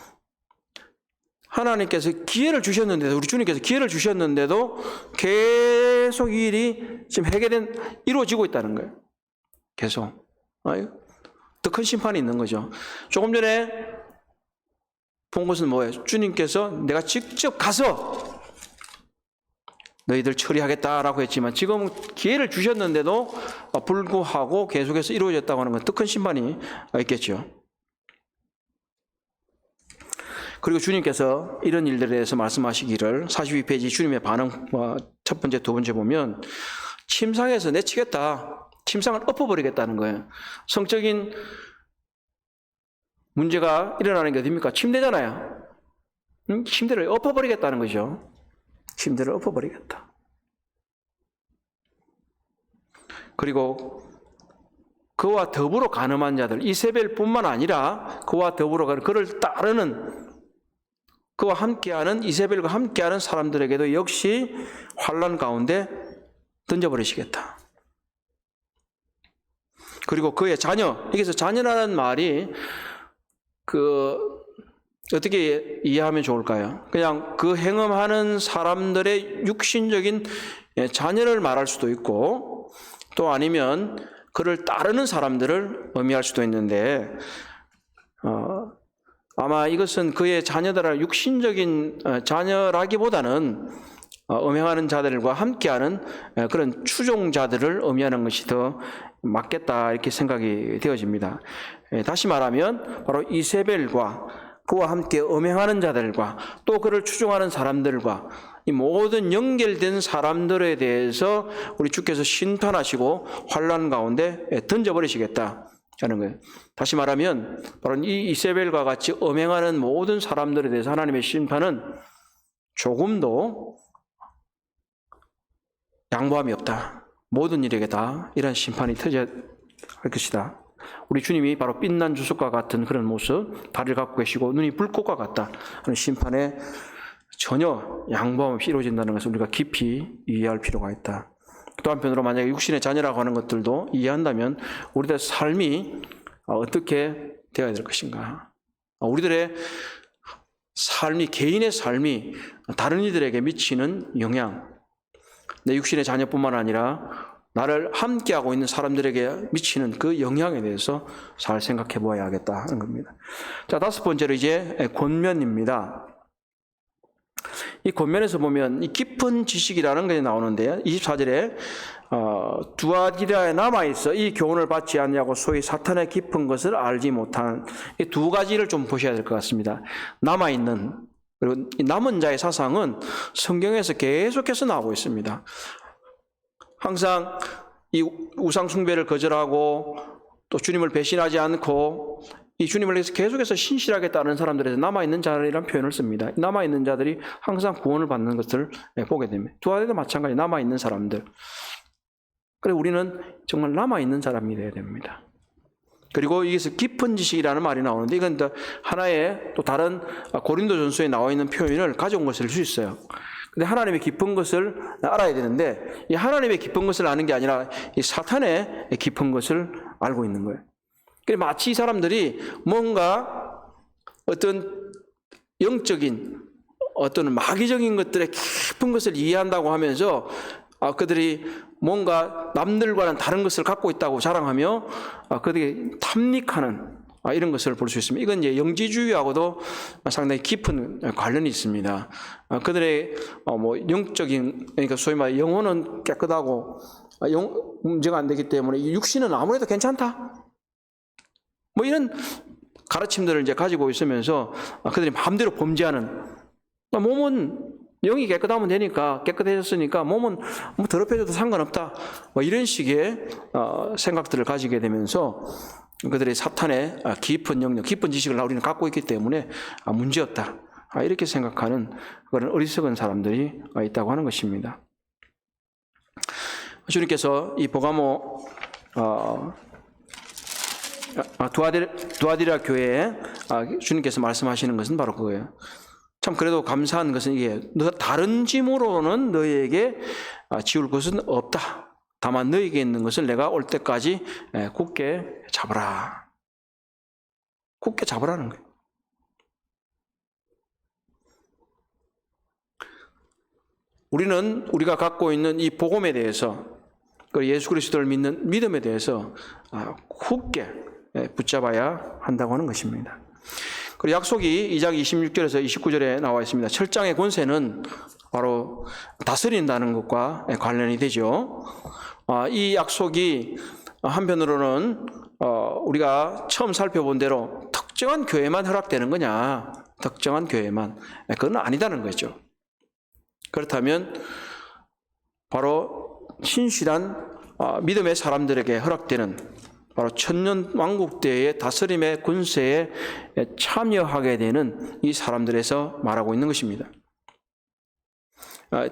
하나님께서 기회를 주셨는데도, 우리 주님께서 기회를 주셨는데도 계속 이 일이 지금 이루어지고 있다는 거예요. 계속. 더 큰 심판이 있는 거죠. 조금 전에 본 것은 뭐예요? 주님께서 내가 직접 가서 너희들 처리하겠다라고 했지만 지금 기회를 주셨는데도 불구하고 계속해서 이루어졌다고 하는 건 더 큰 심판이 있겠죠. 그리고 주님께서 이런 일들에 대해서 말씀하시기를 42페이지 주님의 반응 첫 번째, 두 번째 보면 침상에서 내치겠다. 침상을 엎어버리겠다는 거예요. 성적인 문제가 일어나는 게 어딥니까? 침대잖아요. 침대를 엎어버리겠다는 거죠. 침대를 엎어버리겠다. 그리고 그와 더불어 간음한 자들, 이세벨뿐만 아니라 그와 더불어 그를 따르는, 그와 함께하는, 이세벨과 함께하는 사람들에게도 역시 환난 가운데 던져버리시겠다. 그리고 그의 자녀, 여기서 자녀라는 말이 어떻게 이해하면 좋을까요? 그냥 그 행음하는 사람들의 육신적인 자녀를 말할 수도 있고, 또 아니면 그를 따르는 사람들을 의미할 수도 있는데, 아마 이것은 그의 자녀들의 육신적인 자녀라기보다는 음행하는 자들과 함께하는 그런 추종자들을 의미하는 것이 더 맞겠다, 이렇게 생각이 되어집니다. 다시 말하면 바로 이세벨과 그와 함께 음행하는 자들과 또 그를 추종하는 사람들과 이 모든 연결된 사람들에 대해서 우리 주께서 심판하시고 환난 가운데 던져버리시겠다 하는 거예요. 다시 말하면 바로 이 이세벨과 같이 음행하는 모든 사람들에 대해서 하나님의 심판은 조금도 양보함이 없다. 모든 일에게 다 이런 심판이 터져야 할 것이다. 우리 주님이 바로 빛난 주석과 같은 그런 모습, 다리를 갖고 계시고 눈이 불꽃과 같다 하는 심판에 전혀 양보함 없이 이루어진다는 것을 우리가 깊이 이해할 필요가 있다. 또 한편으로 만약에 육신의 자녀라고 하는 것들도 이해한다면 우리들의 삶이 어떻게 되어야 될 것인가. 우리들의 삶이, 개인의 삶이 다른 이들에게 미치는 영향, 내 육신의 자녀뿐만 아니라 나를 함께하고 있는 사람들에게 미치는 그 영향에 대해서 잘 생각해 보아야겠다 하는 겁니다. 자, 다섯 번째로 이제 권면입니다. 이 권면에서 보면 이 깊은 지식이라는 것이 나오는데요. 24절에 두아디라에 남아있어 이 교훈을 받지 않냐고 소위 사탄의 깊은 것을 알지 못한 이 두 가지를 좀 보셔야 될 것 같습니다. 남아있는, 그리고 이 남은 자의 사상은 성경에서 계속해서 나오고 있습니다. 항상 이 우상 숭배를 거절하고 또 주님을 배신하지 않고 이 주님을 위해서 계속해서 신실하게 따르는 사람들에서 남아있는 자들이라는 표현을 씁니다. 남아있는 자들이 항상 구원을 받는 것을 보게 됩니다. 두아디도 마찬가지 남아있는 사람들. 그래서 우리는 정말 남아있는 사람이 되어야 됩니다. 그리고 여기서 깊은 지식이라는 말이 나오는데 이건 하나의 또 다른 고린도전서에 나와 있는 표현을 가져온 것을 수 있어요. 근데 하나님의 깊은 것을 알아야 되는데 이 하나님의 깊은 것을 아는 게 아니라 이 사탄의 깊은 것을 알고 있는 거예요. 그래서 마치 이 사람들이 뭔가 어떤 영적인 어떤 마귀적인 것들의 깊은 것을 이해한다고 하면서 그들이 뭔가 남들과는 다른 것을 갖고 있다고 자랑하며 그들이 탐닉하는 이런 것을 볼 수 있습니다. 이건 이제 영지주의하고도 상당히 깊은 관련이 있습니다. 그들의 영적인, 그러니까 소위 말해 영혼은 깨끗하고 문제가 안 되기 때문에 육신은 아무래도 괜찮다. 이런 가르침들을 이제 가지고 있으면서 그들이 마음대로 범죄하는, 몸은 영이 깨끗하면 되니까, 깨끗해졌으니까 몸은 더럽혀져도 상관없다. 이런 식의 생각들을 가지게 되면서 그들의 사탄의 깊은 영역, 깊은 지식을 우리는 갖고 있기 때문에 문제없다. 이렇게 생각하는 그런 어리석은 사람들이 있다고 하는 것입니다. 주님께서 이 버가모 두아디라 교회에 주님께서 말씀하시는 것은 바로 그거예요. 참 그래도 감사한 것은 이게 다른 짐으로는 너희에게 지울 것은 없다. 다만 너희에게 있는 것을 내가 올 때까지 굳게 잡으라. 굳게 잡으라는 거예요. 우리는 우리가 갖고 있는 이 복음에 대해서, 그리고 예수 그리스도를 믿는 믿음에 대해서 굳게 붙잡아야 한다고 하는 것입니다. 그리고 약속이 2장 26절에서 29절에 나와 있습니다. 철장의 권세는 바로 다스린다는 것과 관련이 되죠. 이 약속이 한편으로는 우리가 처음 살펴본 대로 특정한 교회만 허락되는 거냐, 특정한 교회만, 그건 아니다는 거죠. 그렇다면 바로 신실한 믿음의 사람들에게 허락되는 바로 천년 왕국 때의 다스림의 권세에 참여하게 되는 이 사람들에서 말하고 있는 것입니다.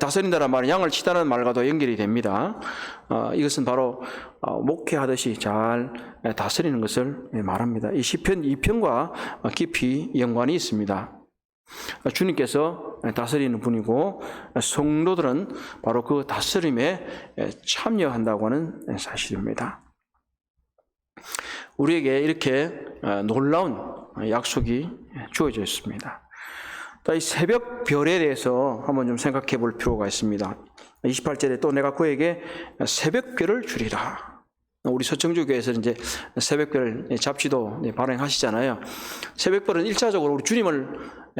다스린다는 말은 양을 치다는 말과도 연결이 됩니다. 이것은 바로 목회하듯이 잘 다스리는 것을 말합니다. 이 시편 2편과 깊이 연관이 있습니다. 주님께서 다스리는 분이고 성도들은 바로 그 다스림에 참여한다고 하는 사실입니다. 우리에게 이렇게 놀라운 약속이 주어져 있습니다. 이 새벽 별에 대해서 한번 좀 생각해 볼 필요가 있습니다. 28절에 또 내가 그에게 새벽별을 주리라. 우리 서청주교에서 이제 새벽별 잡지도 발행하시잖아요. 새벽별은 1차적으로 우리 주님을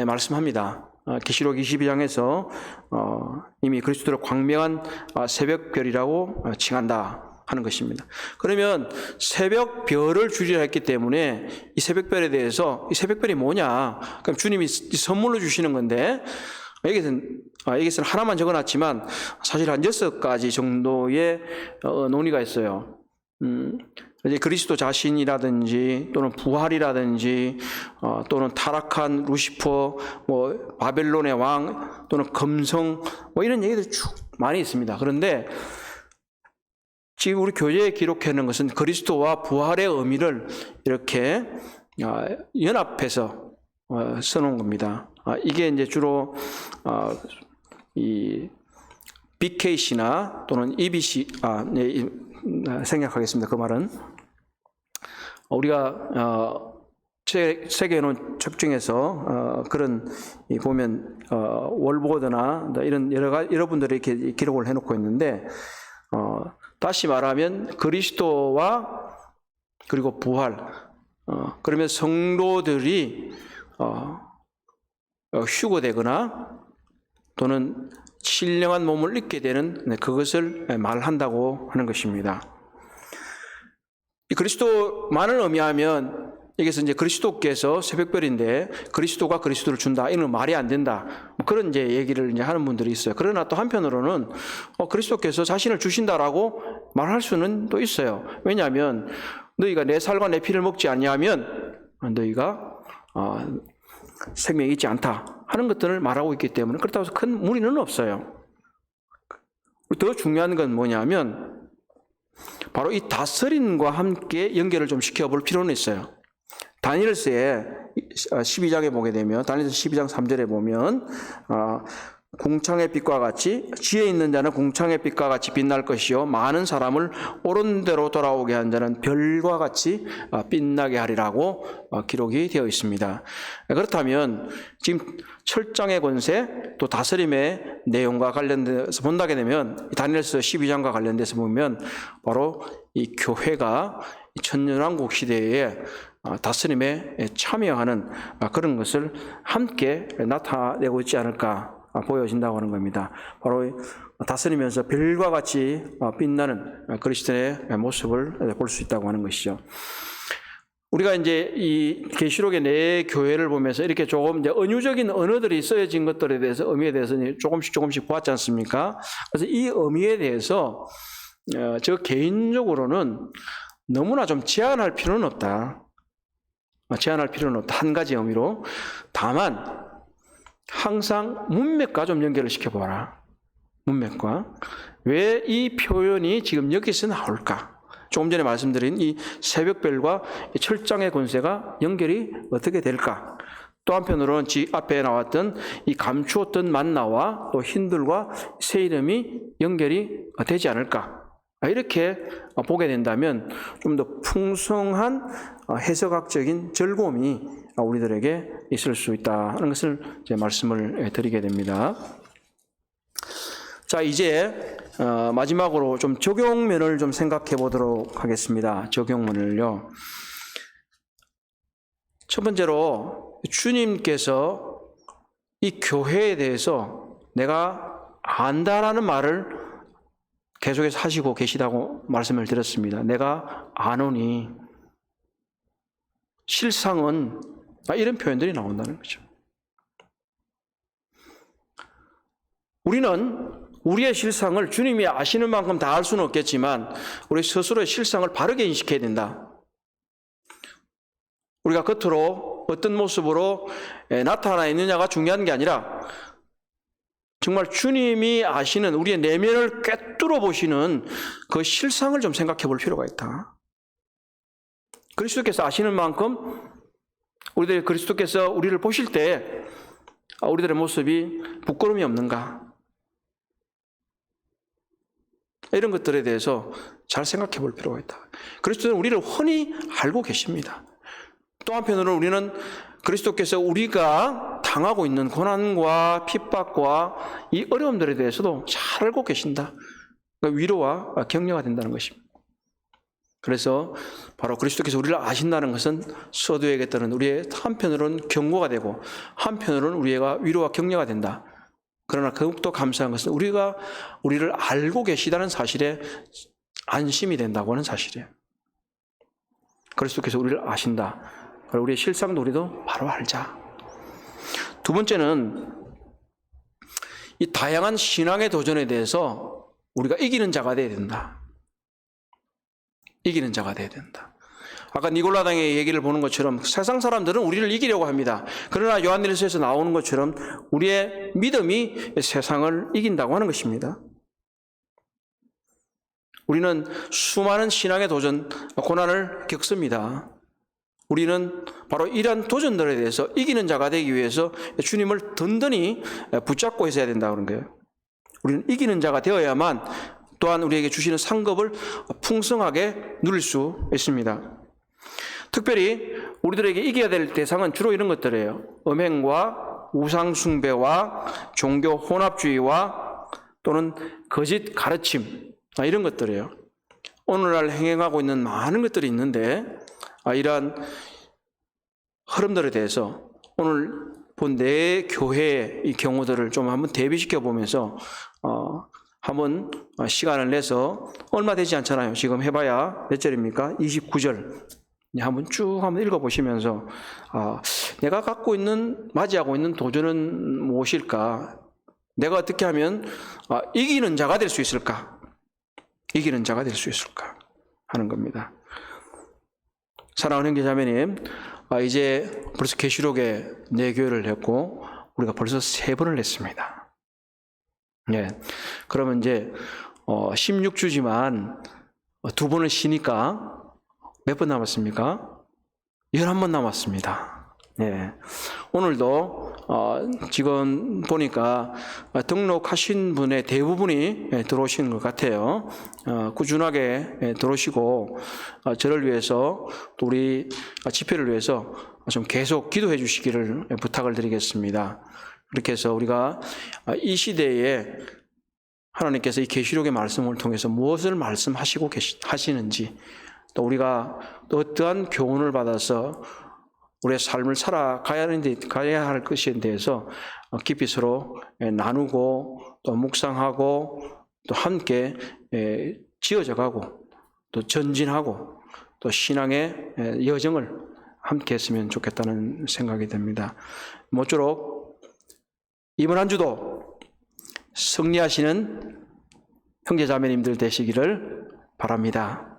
말씀합니다. 계시록 22장에서 이미 그리스도를 광명한 새벽별이라고 칭한다 하는 것입니다. 그러면 새벽별을 주리라 했기 때문에 이 새벽별에 대해서 이 새벽별이 뭐냐? 그럼 주님이 선물로 주시는 건데 여기서는 하나만 적어놨지만 사실 한 6가지 정도의 논의가 있어요. 이제 그리스도 자신이라든지 또는 부활이라든지 또는 타락한 루시퍼, 바벨론의 왕 또는 금성 이런 얘기들이 쭉 많이 있습니다. 그런데 지금 우리 교재에 기록해 놓은 것은 그리스도와 부활의 의미를 이렇게 연합해서 써놓은 겁니다. 이게 이제 주로 이 BKC나 또는 EBC, 네, 생략하겠습니다. 그 말은 우리가 세계논 책 중에서 그런 보면 월보드나 이런 여러분들이 이렇게 기록을 해놓고 있는데, 다시 말하면 그리스도와 그리고 부활, 그러면 성도들이 휴거되거나 또는 신령한 몸을 입게 되는 그것을 말한다고 하는 것입니다. 이 그리스도만을 의미하면 여기서 이제 그리스도께서 새벽별인데 그리스도가 그리스도를 준다, 이는 말이 안 된다, 그런 이제 얘기를 이제 하는 분들이 있어요. 그러나 또 한편으로는 그리스도께서 자신을 주신다라고 말할 수는 또 있어요. 왜냐하면 너희가 내 살과 내 피를 먹지 아니하면 너희가 생명이 있지 않다 하는 것들을 말하고 있기 때문에 그렇다고 해서 큰 무리는 없어요. 더 중요한 건 뭐냐면 바로 이 다스림과 함께 연결을 좀 시켜볼 필요는 있어요. 다니엘서에 12장에 보게 되면, 다니엘서 12장 3절에 보면 궁창의 빛과 같이, 지혜 있는 자는 궁창의 빛과 같이 빛날 것이요 많은 사람을 옳은 대로 돌아오게 한 자는 별과 같이 빛나게 하리라고 기록이 되어 있습니다. 그렇다면 지금 철장의 권세, 또 다스림의 내용과 관련돼서 본다게 되면 다니엘서 12장과 관련돼서 보면 바로 이 교회가 천년왕국 시대에 다스림에 참여하는 그런 것을 함께 나타내고 있지 않을까 보여진다고 하는 겁니다. 바로 다스리면서 별과 같이 빛나는 그리스도의 모습을 볼 수 있다고 하는 것이죠. 우리가 이제 이 계시록의 네 교회를 보면서 이렇게 조금 이제 은유적인 언어들이 쓰여진 것들에 대해서, 의미에 대해서 조금씩 보았지 않습니까? 그래서 이 의미에 대해서 저 개인적으로는 너무나 좀 제한할 필요는 없다. 제한할 필요는 없다. 한 가지 의미로. 다만 항상 문맥과 좀 연결을 시켜보라. 문맥과. 왜 이 표현이 지금 여기서 나올까? 조금 전에 말씀드린 이 새벽별과 철장의 권세가 연결이 어떻게 될까? 또 한편으로는 앞에 나왔던 이 감추었던 만나와 또 흰들과 새 이름이 연결이 되지 않을까? 이렇게 보게 된다면 좀 더 풍성한 해석학적인 즐거움이 우리들에게 있을 수 있다는 것을 이제 말씀을 드리게 됩니다. 자, 이제 마지막으로 좀 적용면을 좀 생각해 보도록 하겠습니다. 적용면을요. 첫 번째로 주님께서 이 교회에 대해서 내가 안다라는 말을 계속해서 하시고 계시다고 말씀을 드렸습니다. 내가 아노니, 실상은 이런 표현들이 나온다는 거죠. 우리는 우리의 실상을 주님이 아시는 만큼 다 알 수는 없겠지만 우리 스스로의 실상을 바르게 인식해야 된다. 우리가 겉으로 어떤 모습으로 나타나 있느냐가 중요한 게 아니라 정말 주님이 아시는 우리의 내면을 꿰뚫어 보시는 그 실상을 좀 생각해 볼 필요가 있다. 그리스도께서 아시는 만큼 그리스도께서 우리를 보실 때 우리들의 모습이 부끄러움이 없는가? 이런 것들에 대해서 잘 생각해 볼 필요가 있다. 그리스도는 우리를 훤히 알고 계십니다. 또 한편으로는 우리는 그리스도께서 우리가 당하고 있는 고난과 핍박과 이 어려움들에 대해서도 잘 알고 계신다. 그러니까 위로와 격려가 된다는 것입니다. 그래서 바로 그리스도께서 우리를 아신다는 것은 서두에게 따른 우리의 한편으로는 경고가 되고 한편으로는 우리가 위로와 격려가 된다. 그러나 더욱더 감사한 것은 우리가 우리를 알고 계시다는 사실에 안심이 된다고 하는 사실이에요. 그리스도께서 우리를 아신다. 우리의 실상도 우리도 바로 알자. 두 번째는 이 다양한 신앙의 도전에 대해서 우리가 이기는 자가 되어야 된다. 이기는 자가 되어야 된다. 아까 니골라당의 얘기를 보는 것처럼 세상 사람들은 우리를 이기려고 합니다. 그러나 요한일서에서 나오는 것처럼 우리의 믿음이 세상을 이긴다고 하는 것입니다. 우리는 수많은 신앙의 도전, 고난을 겪습니다. 우리는 바로 이러한 도전들에 대해서 이기는 자가 되기 위해서 주님을 든든히 붙잡고 있어야 된다 그런 거예요. 우리는 이기는 자가 되어야만 또한 우리에게 주시는 상급을 풍성하게 누릴 수 있습니다. 특별히 우리들에게 이겨야 될 대상은 주로 이런 것들이에요. 음행과 우상숭배와 종교 혼합주의와 또는 거짓 가르침, 이런 것들이에요. 오늘날 행행하고 있는 많은 것들이 있는데 이러한 흐름들에 대해서 오늘 본 내 교회의 이 경우들을 좀 한번 대비시켜 보면서 한번 시간을 내서 얼마 되지 않잖아요. 지금 해봐야 몇 절입니까? 29절. 한번 쭉 한번 읽어보시면서 내가 갖고 있는 맞이하고 있는 도전은 무엇일까? 내가 어떻게 하면 이기는 자가 될 수 있을까? 이기는 자가 될 수 있을까? 하는 겁니다. 사랑하는 형제 자매님, 이제 벌써 계시록에 4교회를 했고 우리가 벌써 3번을 했습니다. 예. 그러면 이제 16주지만 2번을 쉬니까 몇 번 남았습니까? 11번 남았습니다. 예. 오늘도 지금 보니까 등록하신 분의 대부분이 들어오시는 것 같아요. 꾸준하게 들어오시고 저를 위해서 또 우리 집회를 위해서 좀 계속 기도해 주시기를 부탁을 드리겠습니다. 그렇게 해서 우리가 이 시대에 하나님께서 이 계시록의 말씀을 통해서 무엇을 말씀하시고 하시는지, 또 우리가 또 어떠한 교훈을 받아서 우리의 삶을 살아가야 할 것에 대해서 깊이 서로 나누고 또 묵상하고 또 함께 지어져가고 또 전진하고 또 신앙의 여정을 함께 했으면 좋겠다는 생각이 듭니다. 모쪼록 이번 한 주도 승리하시는 형제 자매님들 되시기를 바랍니다.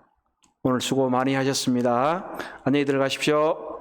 오늘 수고 많이 하셨습니다. 안녕히 들어가십시오.